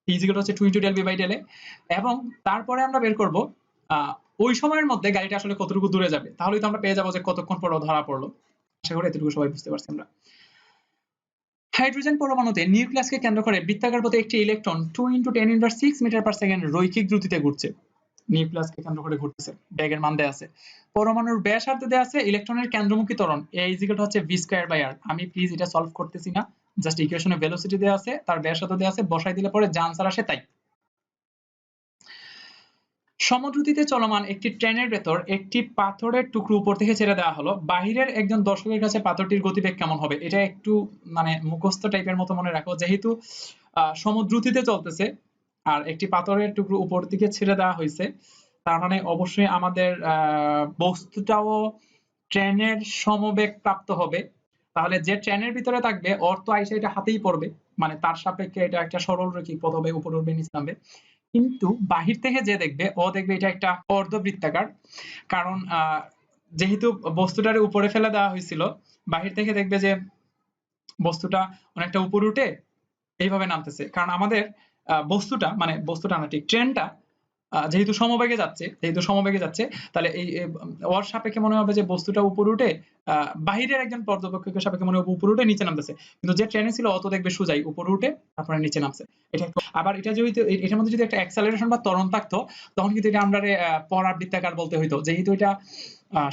Speaker 1: ইজিক্যাল হচ্ছে 2 into del V by del A, এবং তারপরে আমরা বের করব ওই সময়ের মধ্যে গাড়িটা আসলে কতটুকু দূরে যাবে, তাহলেই তো আমরা পেয়ে যাবো যে কতক্ষণ পর ধরা পড়লো। আশা করি এতটুকু সবাই বুঝতে পারছি আমরা। হাইড্রোজেন পরমাণুতে নিউক্লিয়াসকে কেন্দ্র করে বৃত্তাকার পথে একটি electron 2 into 10 inverse 6 metre per second রৈখিক দ্রুতিতে ঘুরছে। নিউক্লিয়াসকে কেন্দ্র করে ঘুরতেছে, ব্যাগের মান দেয়া আছে, পরমাণুর ব্যাসার্ধ দেয়া আছে, ইলেকট্রনের কেন্দ্রমুখী ত্বরণ a ইকুয়াল হচ্ছে v স্কয়ার বাই r। আমি প্লিজ এটা সলভ করতেছি না, জাস্ট ইকুয়েশনে ভেলোসিটি দেয়া আছে, তার ব্যাসার্ধ দেয়া আছে, বসাই দিলে পরে যা আনসার আসে তাই। সমদ্রুতিতে চলমান একটি ট্রেনের ভেতর একটি পাথরের টুকরো উপর থেকে ছেড়ে দেওয়া হলো, বাহিরের একজন দর্শকের কাছে পাথরটির গতিবেগ কেমন হবে? এটা একটু মানে মুখস্থ টাইপের মতো মনে রাখো, যেহেতু সমদ্রুতিতে চলতেছে আর একটি পাথরের টুকরো উপর দিকে ছেড়ে দেওয়া হয়েছে, তার মানে অবশ্যই আমাদের বস্তুটাও ট্রেনের সমবেগ প্রাপ্ত হবে। তাহলে যে ট্রেনের ভিতরে থাকবে ওর তো আইসা এটা হাতেই পড়বে, মানে তার সাপেক্ষে এটা একটা সরল রৈখিক পথ হবে, উপরে উঠবে নিচে নামবে। কিন্তু বাহির থেকে যে দেখবে ও দেখবে এটা একটা অর্ধবৃত্তাকার, কারণ যেহেতু বস্তুটার উপরে ফেলে দেওয়া হয়েছিল, বাহির থেকে দেখবে যে বস্তুটা অনেকটা উপরে উঠে এইভাবে নামতেছে। কারণ আমাদের বস্তুটা না, ঠিক ট্রেনটা যেহেতু সমবেগে যাচ্ছে, তাহলে এই ওর সাপেক্ষে মনে হবে যে বস্তুটা উপরে উঠে বাহিরের একজন পর্যবেক্ষকের সাপেক্ষে মনে হবে উপরে উঠে নিচে নামতেছে, কিন্তু যে ট্রেনে ছিল অত দেখবে সোজাই উপরে উঠে তারপরে নিচে নামছে। এটা আবার এটা যদি এটার মধ্যে যদি একটা অ্যাক্সেলারেশন বা ত্বরণ থাকতো, তখন কিন্তু এটা আমরা পরাবৃত্তাকার বলতে হইতো। যেহেতু এটা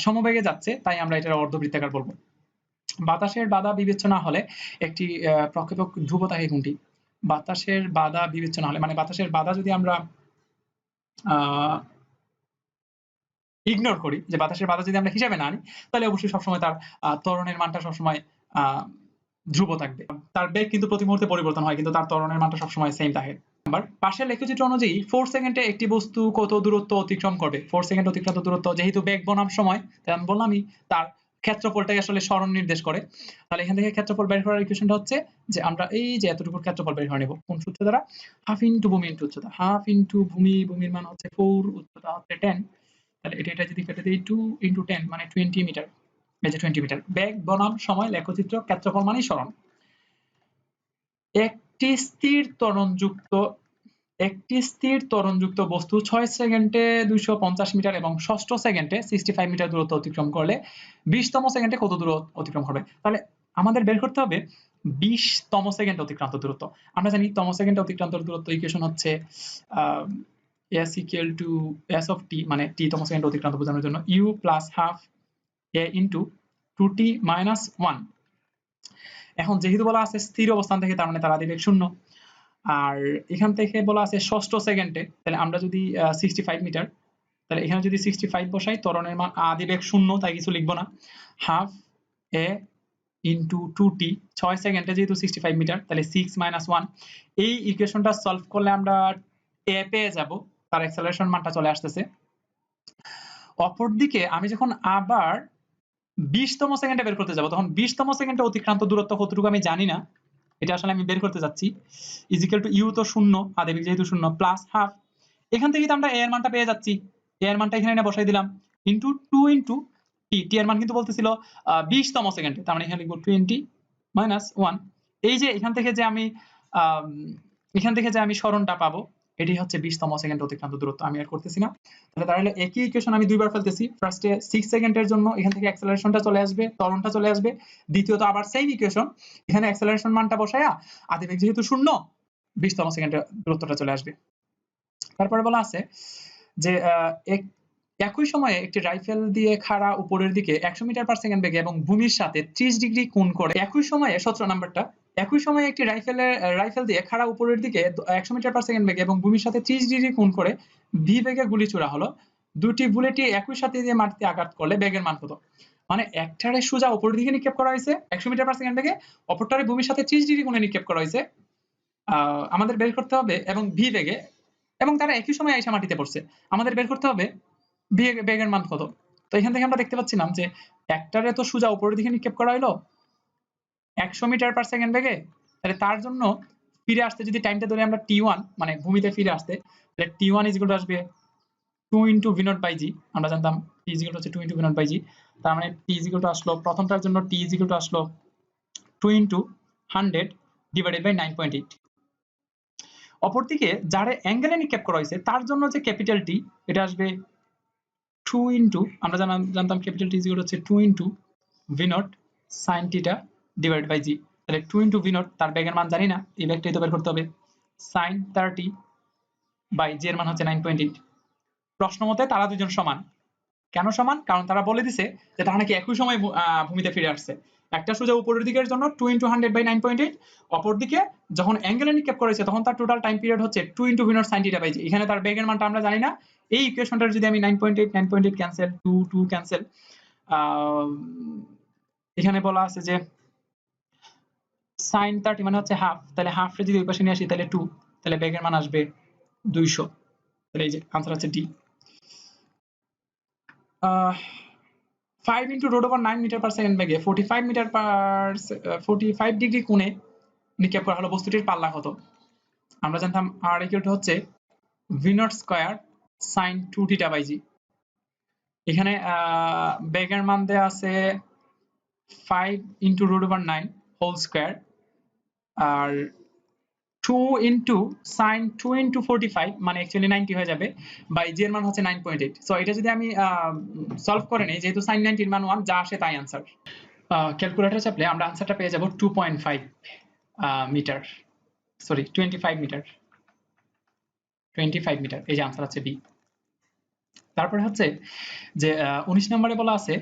Speaker 1: সমবেগে যাচ্ছে, তাই আমরা এটা অর্ধবৃত্তাকার বলবো। বাতাসের বাধা বিবেচ্য না হলে একটি প্রক্ষেপক ধ্রুব থাকে কোনটি? বাতাসের বাধা বিবেচ্য না হলে, মানে বাতাসের বাধা যদি আমরা ইগনোর করি, যে বাতাসের বাধা যদি আমরা হিসাবে না আনি, তাহলে অবশ্যই সবসময় তার ত্বরণের মানটা সবসময় ধ্রুব থাকবে। তার বেগ কিন্তু প্রতি মুহূর্তে পরিবর্তন হয়, কিন্তু তার ত্বরণের মানটা সবসময় সেম থাকে। নাম্বার পাশের লেখচিত্র অনুযায়ী 4 সেকেন্ডে একটি বস্তু কত দূরত্ব অতিক্রম করবে? 4 সেকেন্ড অতিক্রান্ত দূরত্ব, যেহেতু বেগ বনাম সময়, তাই আমি বললামই তার ক্ষেত্রফলটাই আসলে সরণ নির্দেশ করে। তাহলে এখান থেকে ক্ষেত্রফল বের করার ইকুয়েশনটা হচ্ছে যে আমরা এই যে এতটুকুর ক্ষেত্রফল বের করে নেব কোন সূত্র দ্বারা? হাফ ইনটু ভূমি ইনটু উচ্চতা। হাফ ইনটু ভূমির মান হচ্ছে 4, উচ্চতা হচ্ছে 10, তাহলে এটা যদি কেটে দিই 2 ইনটু 10 মানে 20 মিটার। এই যে 20 মিটার। বেগ বনাম সময় লেখচিত্র, ক্ষেত্রফল মানেই সরণ। একটি স্থির ত্বরণযুক্ত একটি স্থির ত্বরণযুক্ত বস্তু 6 সেকেন্ডে 250 মিটার এবং 6ষ্ঠ সেকেন্ডে 65 মিটার দূরত্ব অতিক্রম করলে 20তম সেকেন্ডে কত দূর অতিক্রম করবে? তাহলে আমাদের বের করতে হবে 20তম সেকেন্ড অতিক্রান্ত দূরত্ব। আমরা জানি তম সেকেন্ডে অতিক্রান্ত দূরত্ব ইকুয়েশন হচ্ছে s equal to s of t, মানে t তম সেকেন্ড অতিক্রান্ত বোঝানোর জন্য u plus half a into 2t minus 1। এখন যেহেতু বলা আছে স্থির অবস্থান থেকে, তার মানে তার আদিবেগ 0। আর এখান থেকে বলা আছে 6ষ্ঠ সেকেন্ডে, তাহলে আমরা যদি 65 মিটার, তাহলে এখানে যদি 65 বসাই, ত্বরণের মান আদিবেগ 0, তাই কিছু লিখবো না। হাফ a ইন্টু 2t, 6 সেকেন্ডে যেহেতু 65 মিটার, তাহলে 6 - 1। এই ইকুয়েশনটা সলভ করলে আমরা a পেয়ে যাব, তার অ্যাক্সেলারেশন মানটা চলে আসতেছে। অপরদিকে আমি যখন আবার 20তম সেকেন্ডে বের করতে যাব, তখন 20তম সেকেন্ডে অতিক্রান্ত দূরত্ব কতটুকু আমি জানি না, এটা আসলে আমি বের করতে যাচ্ছি। ইজ ইকুয়াল টু ইউ তো 0, আদিবেগ যেহেতু 0, প্লাস হাফ, এখান থেকে তো আমরা a এর মানটা পেয়ে যাচ্ছি, a এর মানটা এখানে এনে বসাই দিলাম, ইনটু 2 ইনটু t, t এর মান কিন্তু বলতেছিল 20তম সেকেন্ডে, তার মানে এখানে লিখব 20 - 1। এই যে এখান থেকে যে আমি সরণটা পাবো, এটি হচ্ছে 20তম সেকেন্ড অতিক্রান্ত দূরত্ব। আমি আর করতেছি না। তাহলে একই ইকুয়েশন আমি দুইবার ফেলতেছি। ফার্স্টে 6 সেকেন্ডের জন্য এখান থেকে অ্যাক্সেলারেশনটা চলে আসবে, ত্বরণটা চলে আসবে। দ্বিতীয়ত আবার সেম ইকুয়েশন, এখানে অ্যাক্সেলারেশন মানটা বসায়া আদিবেগ যেহেতু 0, 20তম সেকেন্ডের দূরত্বটা চলে আসবে। তারপরে বলা আছে যে একই সময়ে একটি রাইফেল দিয়ে খাড়া উপরের দিকে 100 মিটার পার সেকেন্ড বেগে এবং ভূমির সাথে 30 ডিগ্রি কোণ করে একই সময়ে 17 নাম্বারটা, একই সময়ে একটি রাইফেল দিয়ে খাড়া উপরের দিকে 100 মিটার পার সেকেন্ড বেগে এবং ভূমির সাথে 30 ডিগ্রি কোণ করে ভি বেগে গুলি ছোড়া হলো। দুটি বুলেটই একই সাথে দিয়ে মাটিতে আঘাত করলে বেগের মান কত? মানে একটারে সোজা উপরের দিকে নিক্ষেপ করা হয়েছে 100 মিটার পার সেকেন্ড বেগে, অপরটারে ভূমির সাথে 30 ডিগ্রি কোণে নিক্ষেপ করা হয়েছে। আমাদের বের করতে হবে, এবং ভি বেগে, এবং তারা একই সময় এসে মাটিতে পড়ছে। আমাদের বের করতে হবে বেগের মান কত। তো এখান থেকে আমরা দেখতে পাচ্ছিলাম যে একটারে তো সোজা উপরের দিকে নিক্ষেপ করা হলো 100 মিটার পার সেকেন্ড বেগে, তাহলে তার জন্য ফিরে আসতে যদি টাইমটা ধরে আমরা t1, মানে ভূমিতে ফিরে আসতে, তাহলে t1 আসবে 2 ইনটু v নট বাই জি। আমরা জানতাম t হচ্ছে 2 ইনটু v নট বাই জি, তার মানে t আসলো প্রথমটার জন্য t আসলো 2 ইনটু 100 ডিভাইডেড বাই 9.8। অপরদিকে যারে অ্যাঙ্গেলে নিক্ষেপ করা হয়েছে তার জন্য যে ক্যাপিটাল টি, এটা আসবে 2 ইনটু, আমরা জানতাম ক্যাপিটাল টি হচ্ছে 2 into V not sine theta divided by G. তাহলে 2 ইনটু ভি নট, তার বেগের মান জানি না, এই বেগটাই তো বের করতে হবে, সাইন 30 বাই জি এর মান হচ্ছে 9.8। প্রশ্ন মতে তারা দুজন সমান। কেন সমান? কারণ তারা বলে দিছে যে তারা নাকি একই সময় ভূমিতে ফিরে আসছে। একটা সোজা উপরের দিকের জন্য 2 ইনটু 100 বাই 9.8, অপরদিকে যখন অ্যাঙ্গেলে নিক্ষেপ করেছে তখন তার টোটাল টাইম পিরিয়ড হচ্ছে 2 into V not sine theta by G. এখানে তার বেগের মানটা আমরা জানি না। এই ইকুয়েশনটার যদি আমি 9.8 ক্যান্সেল, 2 ক্যান্সেল, এখানে বলা আছে যে সাইন 30 মানে হচ্ছে হাফ, তাহলে হাফ রে যদি ওই পাশে নিয়ে আসি তাহলে 2, তাহলে বেগের মান আসবে 200। তাহলে এই যে आंसर হচ্ছে D. 5 into root over 9 metre per second বেগে 45 ডিগ্রি কোণে নিক্ষেপ করা হলো বস্তুটির পাল্লা কত? আমরা জানতাম r equal to হচ্ছে v not square sin 2 theta by G. এখানে বেগের মান দেয়া আছে 5 into root over 9 whole square, আর 2 into sin 2 into 45 মানে অ্যাকচুয়ালি 90 হয়ে যাবে, বাই জি এর মান হচ্ছে 9.8। সো এটা যদি আমি সলভ করে নেই, যেহেতু sin 90 এর মান 1, যা আসে তাই आंसर। ক্যালকুলেটর চাপলে আমরা आंसरটা পেয়ে যাব 2.5 মিটার, সরি 25 মিটার, 25 মিটার, এই যে आंसर হচ্ছে বি। তারপরে হচ্ছে যে 19 নম্বরে বলা আছে,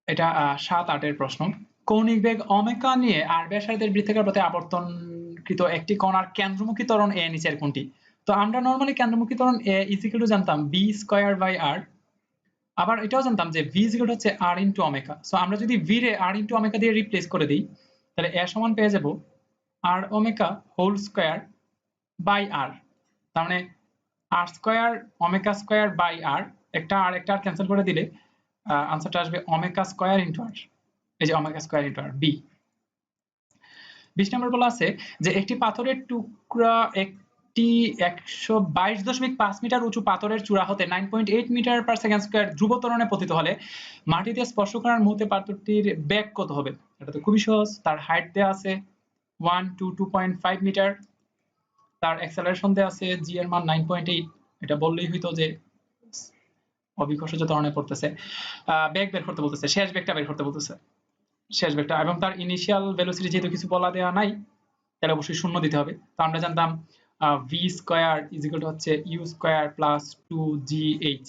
Speaker 1: এটা 7-8 এর প্রশ্ন, কৌণিক বেগ ওমেগা নিয়ে আর ব্যাসার্ধের বৃত্তাকার পথে আবর্তনকৃত একটি কণার কেন্দ্রমুখী ত্বরণ এ নিচের কোনটি? তো আমরা নরমালি কেন্দ্রমুখী ত্বরণ এ ইজ ইকুয়াল টু জানতাম বি স্কয়ার বাই আর, আবার এটাও জানতাম যে ভি ইজ ইকুয়াল টু হচ্ছে আর ইনটু ওমেগা। সো আমরা যদি ভি রে আর ইনটু ওমেগা দিয়ে রিপ্লেস করে দিই, তাহলে এ সমান পেয়ে যাব আর ওমেগা হোল স্কয়ার বাই আর, তার মানে আর স্কয়ার ওমেগা স্কয়ার বাই আর, একটা আর ক্যান্সেল করে দিলে आंसरটা আসবে ওমেগা স্কয়ার ইনটু আর, এই যে ওমেগা স্কয়ার ইনটু আর, বি। 20 নম্বর বলা আছে যে একটি পাথরের টুকরা একটি 122.5 মিটার উঁচু পাথরের চূড়া হতে 9.8 মিটার পার সেকেন্ড স্কয়ার ধ্রুব ত্বরণে পতিত হলে মাটিতে স্পর্শ করার মুহূর্তে পাথরটির বেগ কত হবে? এটা তো খুবই সহজ, তার হাইট দেয়া আছে 1 to 2.5 মিটার, তার অ্যাক্সেলারেশন দেওয়া আছে জি এর মান 9.8, এটা বললেই হইতো যে অভিকর্ষজ ত্বরণে পড়তেছে। বেগ বের করতে বলতেছে, শেষ বেগটা বের করতে বলতেছে, শেষ বেগটা, এবং তার ইনিশিয়াল ভেলোসিটি যেহেতু কিছু বলা দেওয়া নাই তাহলে অবশ্যই শূন্য দিতে হবে। তো আমরা জানতাম V square is equal to হচ্ছে U square plus 2gh,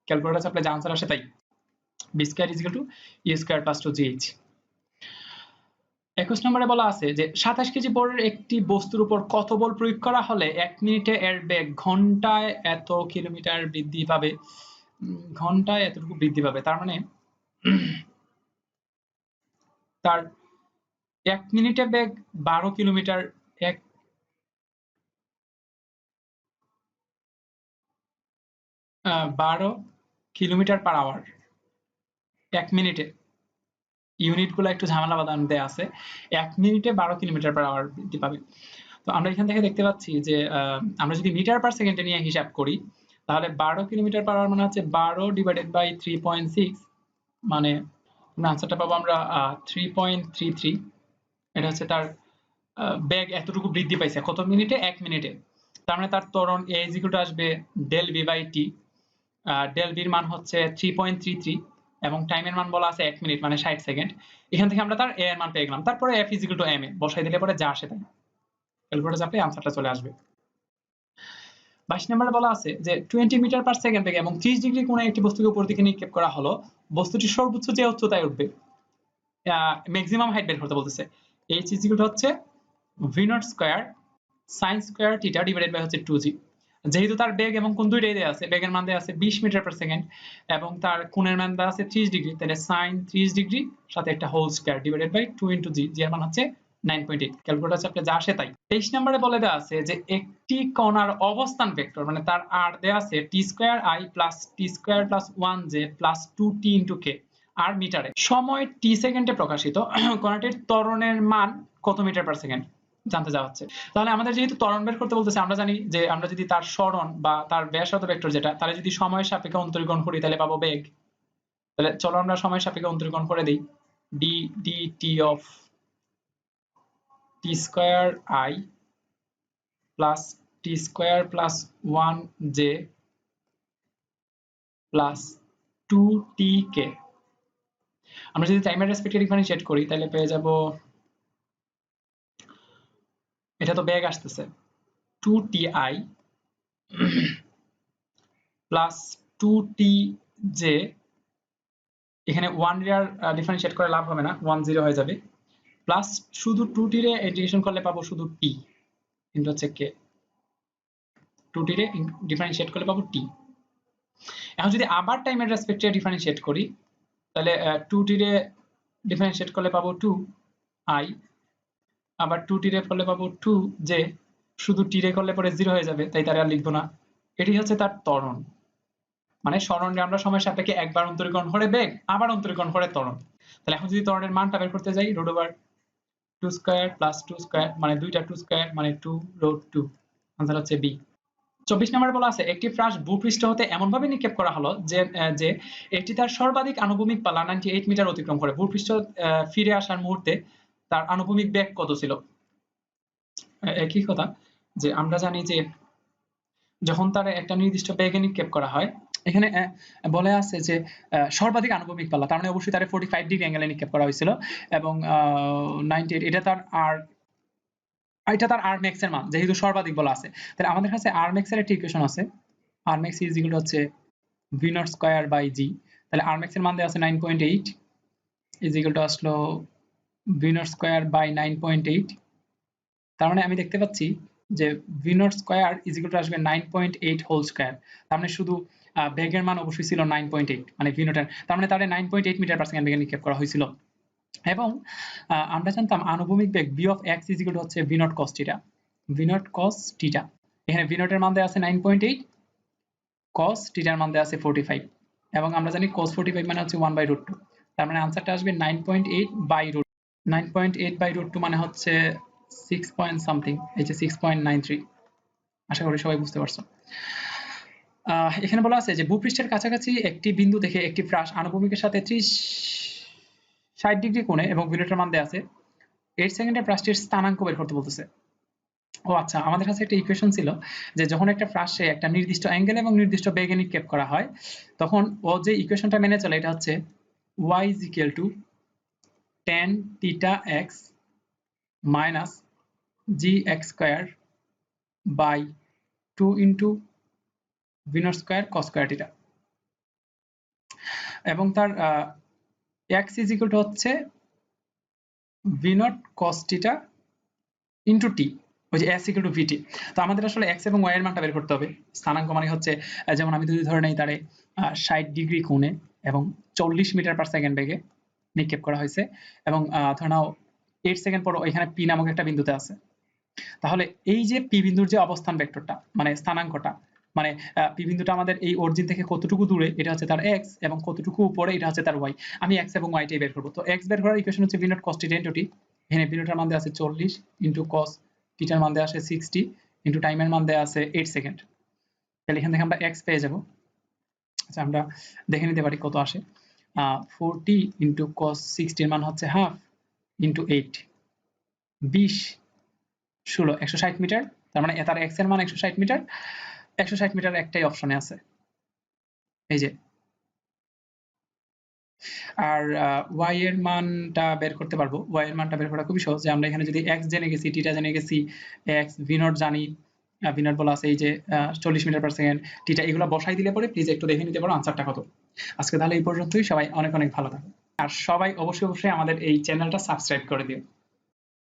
Speaker 1: calculator চাপলে যে আনসার আসে তাই, V square is equal to U square plus 2gh। 21 নম্বরে বলা আছে যে 27 কেজি বরের একটি বস্তুর উপর কত বল প্রয়োগ করা হলে 1 মিনিটে এর বেগ ঘন্টায় এত কিলোমিটার বৃদ্ধি পাবে। ঘন্টায় এতটুকু বৃদ্ধি পাবে, তার মানে তার 1 মিনিটে বেগ 12 কিলোমিটার, 12 কিলোমিটার পার আওয়ার 1 মিনিটে। ইউনিট গুলো একটু ঝামেলা বাঁধানো দেয়া আছে। 1 মিনিটে 12 কিলোমিটার পার আওয়ার বৃদ্ধি পাবে। তো আমরা এখান থেকে দেখতে পাচ্ছি যে আমরা যদি মিটার পার সেকেন্ডে নিয়ে হিসাব করি তাহলে 12 কিলোমিটার পার আওয়ার মানে হচ্ছে 12 ডিভাইডেড বাই 3.6, মানে আনসারটা পাবো আমরা 3.33। এটা হচ্ছে তার বেগ এতটুকু বৃদ্ধি পাইছে কত মিনিটে? 1 মিনিটে। তার মানে তার ত্বরণ a ইজ ইকুয়াল টু আসবে del V by t. Del ভির মান হচ্ছে 3.33 এবং টাইমের মান বলা আছে 1 মিনিট মানে 60 সেকেন্ড। এখান থেকে আমরা তার a এর মান পেয়ে গেলাম। তারপরে f is equal two m এ বসাই দিলে পরে যা আসে তাই ক্যালকুলেটর চাপলে আনসারটা চলে আসবে। 22 নম্বরে বলা আছে যে 20 মিটার পার সেকেন্ড থেকে এবং 30 ডিগ্রি কোণে একটি বস্তুকে উপর দিকে নিক্ষেপ করা হলো, বস্তুটি সর্বোচ্চ যে উচ্চতায় উঠবে ম্যাক্সিমাম হাইট বের করতে বলতেছে। h ইজ ইকুয়াল টু হচ্ছে v not square sine square theta divided by হচ্ছে 2g। যেহেতু তার বেগ এবং কোণ দুইটাই দেয়া আছে, বেগের মান দেয়া আছে 20 মিটার পার সেকেন্ড এবং তার কোণের মান দেয়া আছে 30 ডিগ্রি, তাহলে sin 30 ডিগ্রি সাথে একটা whole square divided by 2 into G, G এর মান হচ্ছে 9.8। ক্যালকুলেটর চাপলে যা আসে তাই। 23 নম্বরে বলে দেয়া আছে যে একটি কণার অবস্থান ভেক্টর মানে তার r দেয়া আছে t square i plus t square plus 1j plus 2t into k আর মিটারে, সময় t সেকেন্ডে প্রকাশিত কণাটির ত্বরণের মান কত মিটার পার সেকেন্ড জানতে চাওয়া হচ্ছে। তাহলে আমাদের যেহেতু ত্বরণ বের করতে বলতেছে, আমরা জানি যে আমরা যদি তার সরণ বা তার ব্যাসার্ধ ভেক্টর যেটা, তাহলে যদি সময়ের সাপেক্ষে অন্তরীকরণ করি তাহলে পাবো বেগ। তাহলে চলো আমরা সময়ের সাপেক্ষে অন্তরীকরণ করে দিই। d dt of t square i plus t square plus 1j plus 2tk। আমরা যদি টাইমের রেসপেক্টে ডিফারেন্সিয়েট করি তাহলে পেয়ে যাব, এটা তো বেগ আসতেছে 2ti প্লাস 2tj, এখানে 1 রেয়ার ডিফারেন্সিয়েট করে লাভ হবে না, 1 0 হয়ে যাবে, প্লাস শুধু 2t রে ইন্টিগ্রেশন করলে পাবো শুধু t কিন্তু হচ্ছে k, 2t রে ডিফারেন্সিয়েট করলে পাবো t। এখন যদি আবার টাইমের রেসপেক্টে ডিফারেন্সিয়েট করি তাহলে 2t রে ডিফারেন্সিয়েট করলে পাবো 2i, আবার 2t রে করলে পাবো 2j, শুধু t রে করলে পরে 0 হয়ে যাবে, তাই তার আর লিখবো না। এটি হচ্ছে তার ত্বরণ, মানে সরণকে আমরা সময়ের সাপেক্ষে একবার অন্তরীকরণ করে বেগ, আবার অন্তরীকরণ করে ত্বরণ। তাহলে এখন যদি ত্বরণের মানটা বের করতে যাই, root over 2 square plus 2 square মানে দুইটা 2 স্কয়ার মানে 2 রুট 2, आंसर হচ্ছে বি। 24 নম্বরে বলা আছে একটি ফ্লাশ ভূপৃষ্ঠ হতে এমন ভাবে নিক্ষেপ করা হলো যে যে এটি তার সর্বাধিক আনুভূমিক পাল্লা 98 মিটার অতিক্রম করে। ভূপৃষ্ঠ ফিরে আসার মুহূর্তে তার আনুভূমিক বেগ কত ছিল? একই কথা যে আমরা জানি যে যখন তার একটা নির্দিষ্ট বেগে নিক্ষেপ করা হয়, এখানে বলে আছে যে সর্বাধিক আনুভূমিক পাল্লা, তার মানে অবশ্যই তার 45 ডিগ্রি অ্যাঙ্গেলে নিক্ষেপ করা হয়েছিল এবং 98 এটা তার আর এটা তার আর ম্যাক্স এর মান যেহেতু সর্বাধিক বলা আছে, তাহলে আমাদের কাছে আর ম্যাক্স এর একটা ইকুয়েশন আছে, আর ম্যাক্স ইজ ইকুয়াল টু হচ্ছে v not square by G. তাহলে আর ম্যাক্স এর মান দেওয়া আছে 9.8 ইজ ইকুয়াল টু আসলো ভি নট স্কয়ার বাই 9.8। তার মানে আমি দেখতে পাচ্ছি যে V not square is equal to আসবে 9.8 হোল স্কয়ার। তার মানে শুধু বেগের মান অবশ্যই ছিল 9.8, মানে ভি নটের, তার মানে তাহলে 9.8 মিটার পার সেকেন্ড বেগে নিক্ষেপ করা হয়েছিল। এবং আমরা জানতাম আনুভূমিক বেগ v of x is equal to হচ্ছে v naught cos theta, v naught cos theta। এখানে v naught এর মান দেয়া আছে 9.8, cos theta এর মান দেয়া আছে 45 এবং আমরা জানি cos 45 মানে হচ্ছে 1/√2, তার মানে आंसरটা আসবে 9.8/√2 মানে হচ্ছে 6 পয়েন্ট সামথিং, এই যে 6.93। আশা করি সবাই বুঝতে পারছো। এখানে বলা আছে যে ভূপৃষ্ঠের কাছাকাছি একটি বিন্দু দেখে একটি ফ্লাশ আনুভূমিকের সাথে 60 ডিগ্রি কোণে এবং v naught এর মান দেয়া আছে 8 সেকেন্ডে ফ্লাশটির স্থানাঙ্ক বের করতে বলতেছে। ও আচ্ছা, আমাদের কাছে একটা ইকুয়েশন ছিল যে যখন একটা ফ্লাশে একটা নির্দিষ্ট অ্যাঙ্গেল এবং নির্দিষ্ট বেগে নিক্ষেপ করা হয়, তখন ও যে ইকুয়েশনটা মেনে চলে এটা হচ্ছে y is equal to tan theta x minus gx square by 2 into v naught square cos square theta, এবং তার x is equal to হচ্ছে v naught cos theta into t, ওই যে s equal to vt। তো আমাদের আসলে x এবং y এর মানটা বের করতে হবে। স্থানাঙ্ক মানে হচ্ছে যেমন আমি যদি ধরে নেই তারে 60 ডিগ্রি কোণে এবং 40 মিটার/সেকেন্ড বেগে নিক্ষেপ করা হয়েছে, এবং ধরে নাও 8 সেকেন্ড পর এখানে p নামক একটা বিন্দুতে আছে। তাহলে এই যে p বিন্দুর যে অবস্থান ভেক্টরটা মানে স্থানাঙ্কটা, মানে p বিন্দুটা আমাদের এই অরিজিন থেকে কতটুকু দূরে এটা হচ্ছে তার x, এবং কতটুকু উপরে এটা হচ্ছে তার y। আমি x এবং y টাই বের করব। তো x বের করার ইকুয়েশন হচ্ছে v naught cos theta into t। এখানে v naught এর মান দেওয়া আছে 40 into cos theta এর মান দেওয়া আছে 60 into টাইম এর মান দেওয়া আছে 8 সেকেন্ড। তাহলে এখান থেকে আমরা x পেয়ে যাব। আচ্ছা, আমরা দেখে নিতে পারি কত আসে। 40 into cos 60 এর মান হচ্ছে হাফ into 8, 20 16 160 মিটার। তার মানে তার x এর মান 160 মিটার। 160 মিটার একটাই অপশনে আছে, এই যে। আর y এর মানটা বের করতে পারবো। y এর মানটা বের করা খুবই সহজ, যে আমরা এখানে যদি x জেনে গেছি, থিটা জেনে গেছি, x v naught জানি, v naught বলা আছে এই যে 40 মিটার পার সেকেন্ড, থিটা এগুলো বসাই দিলে পরে প্লিজ একটু দেখে নিতে পারো আনসারটা কত। আজকে তাহলে এই পর্যন্তই, সবাই অনেক অনেক ভালো থাকো। আর সবাই অবশ্যই অবশ্যই আমাদের এই চ্যানেলটা সাবস্ক্রাইব করে দিও।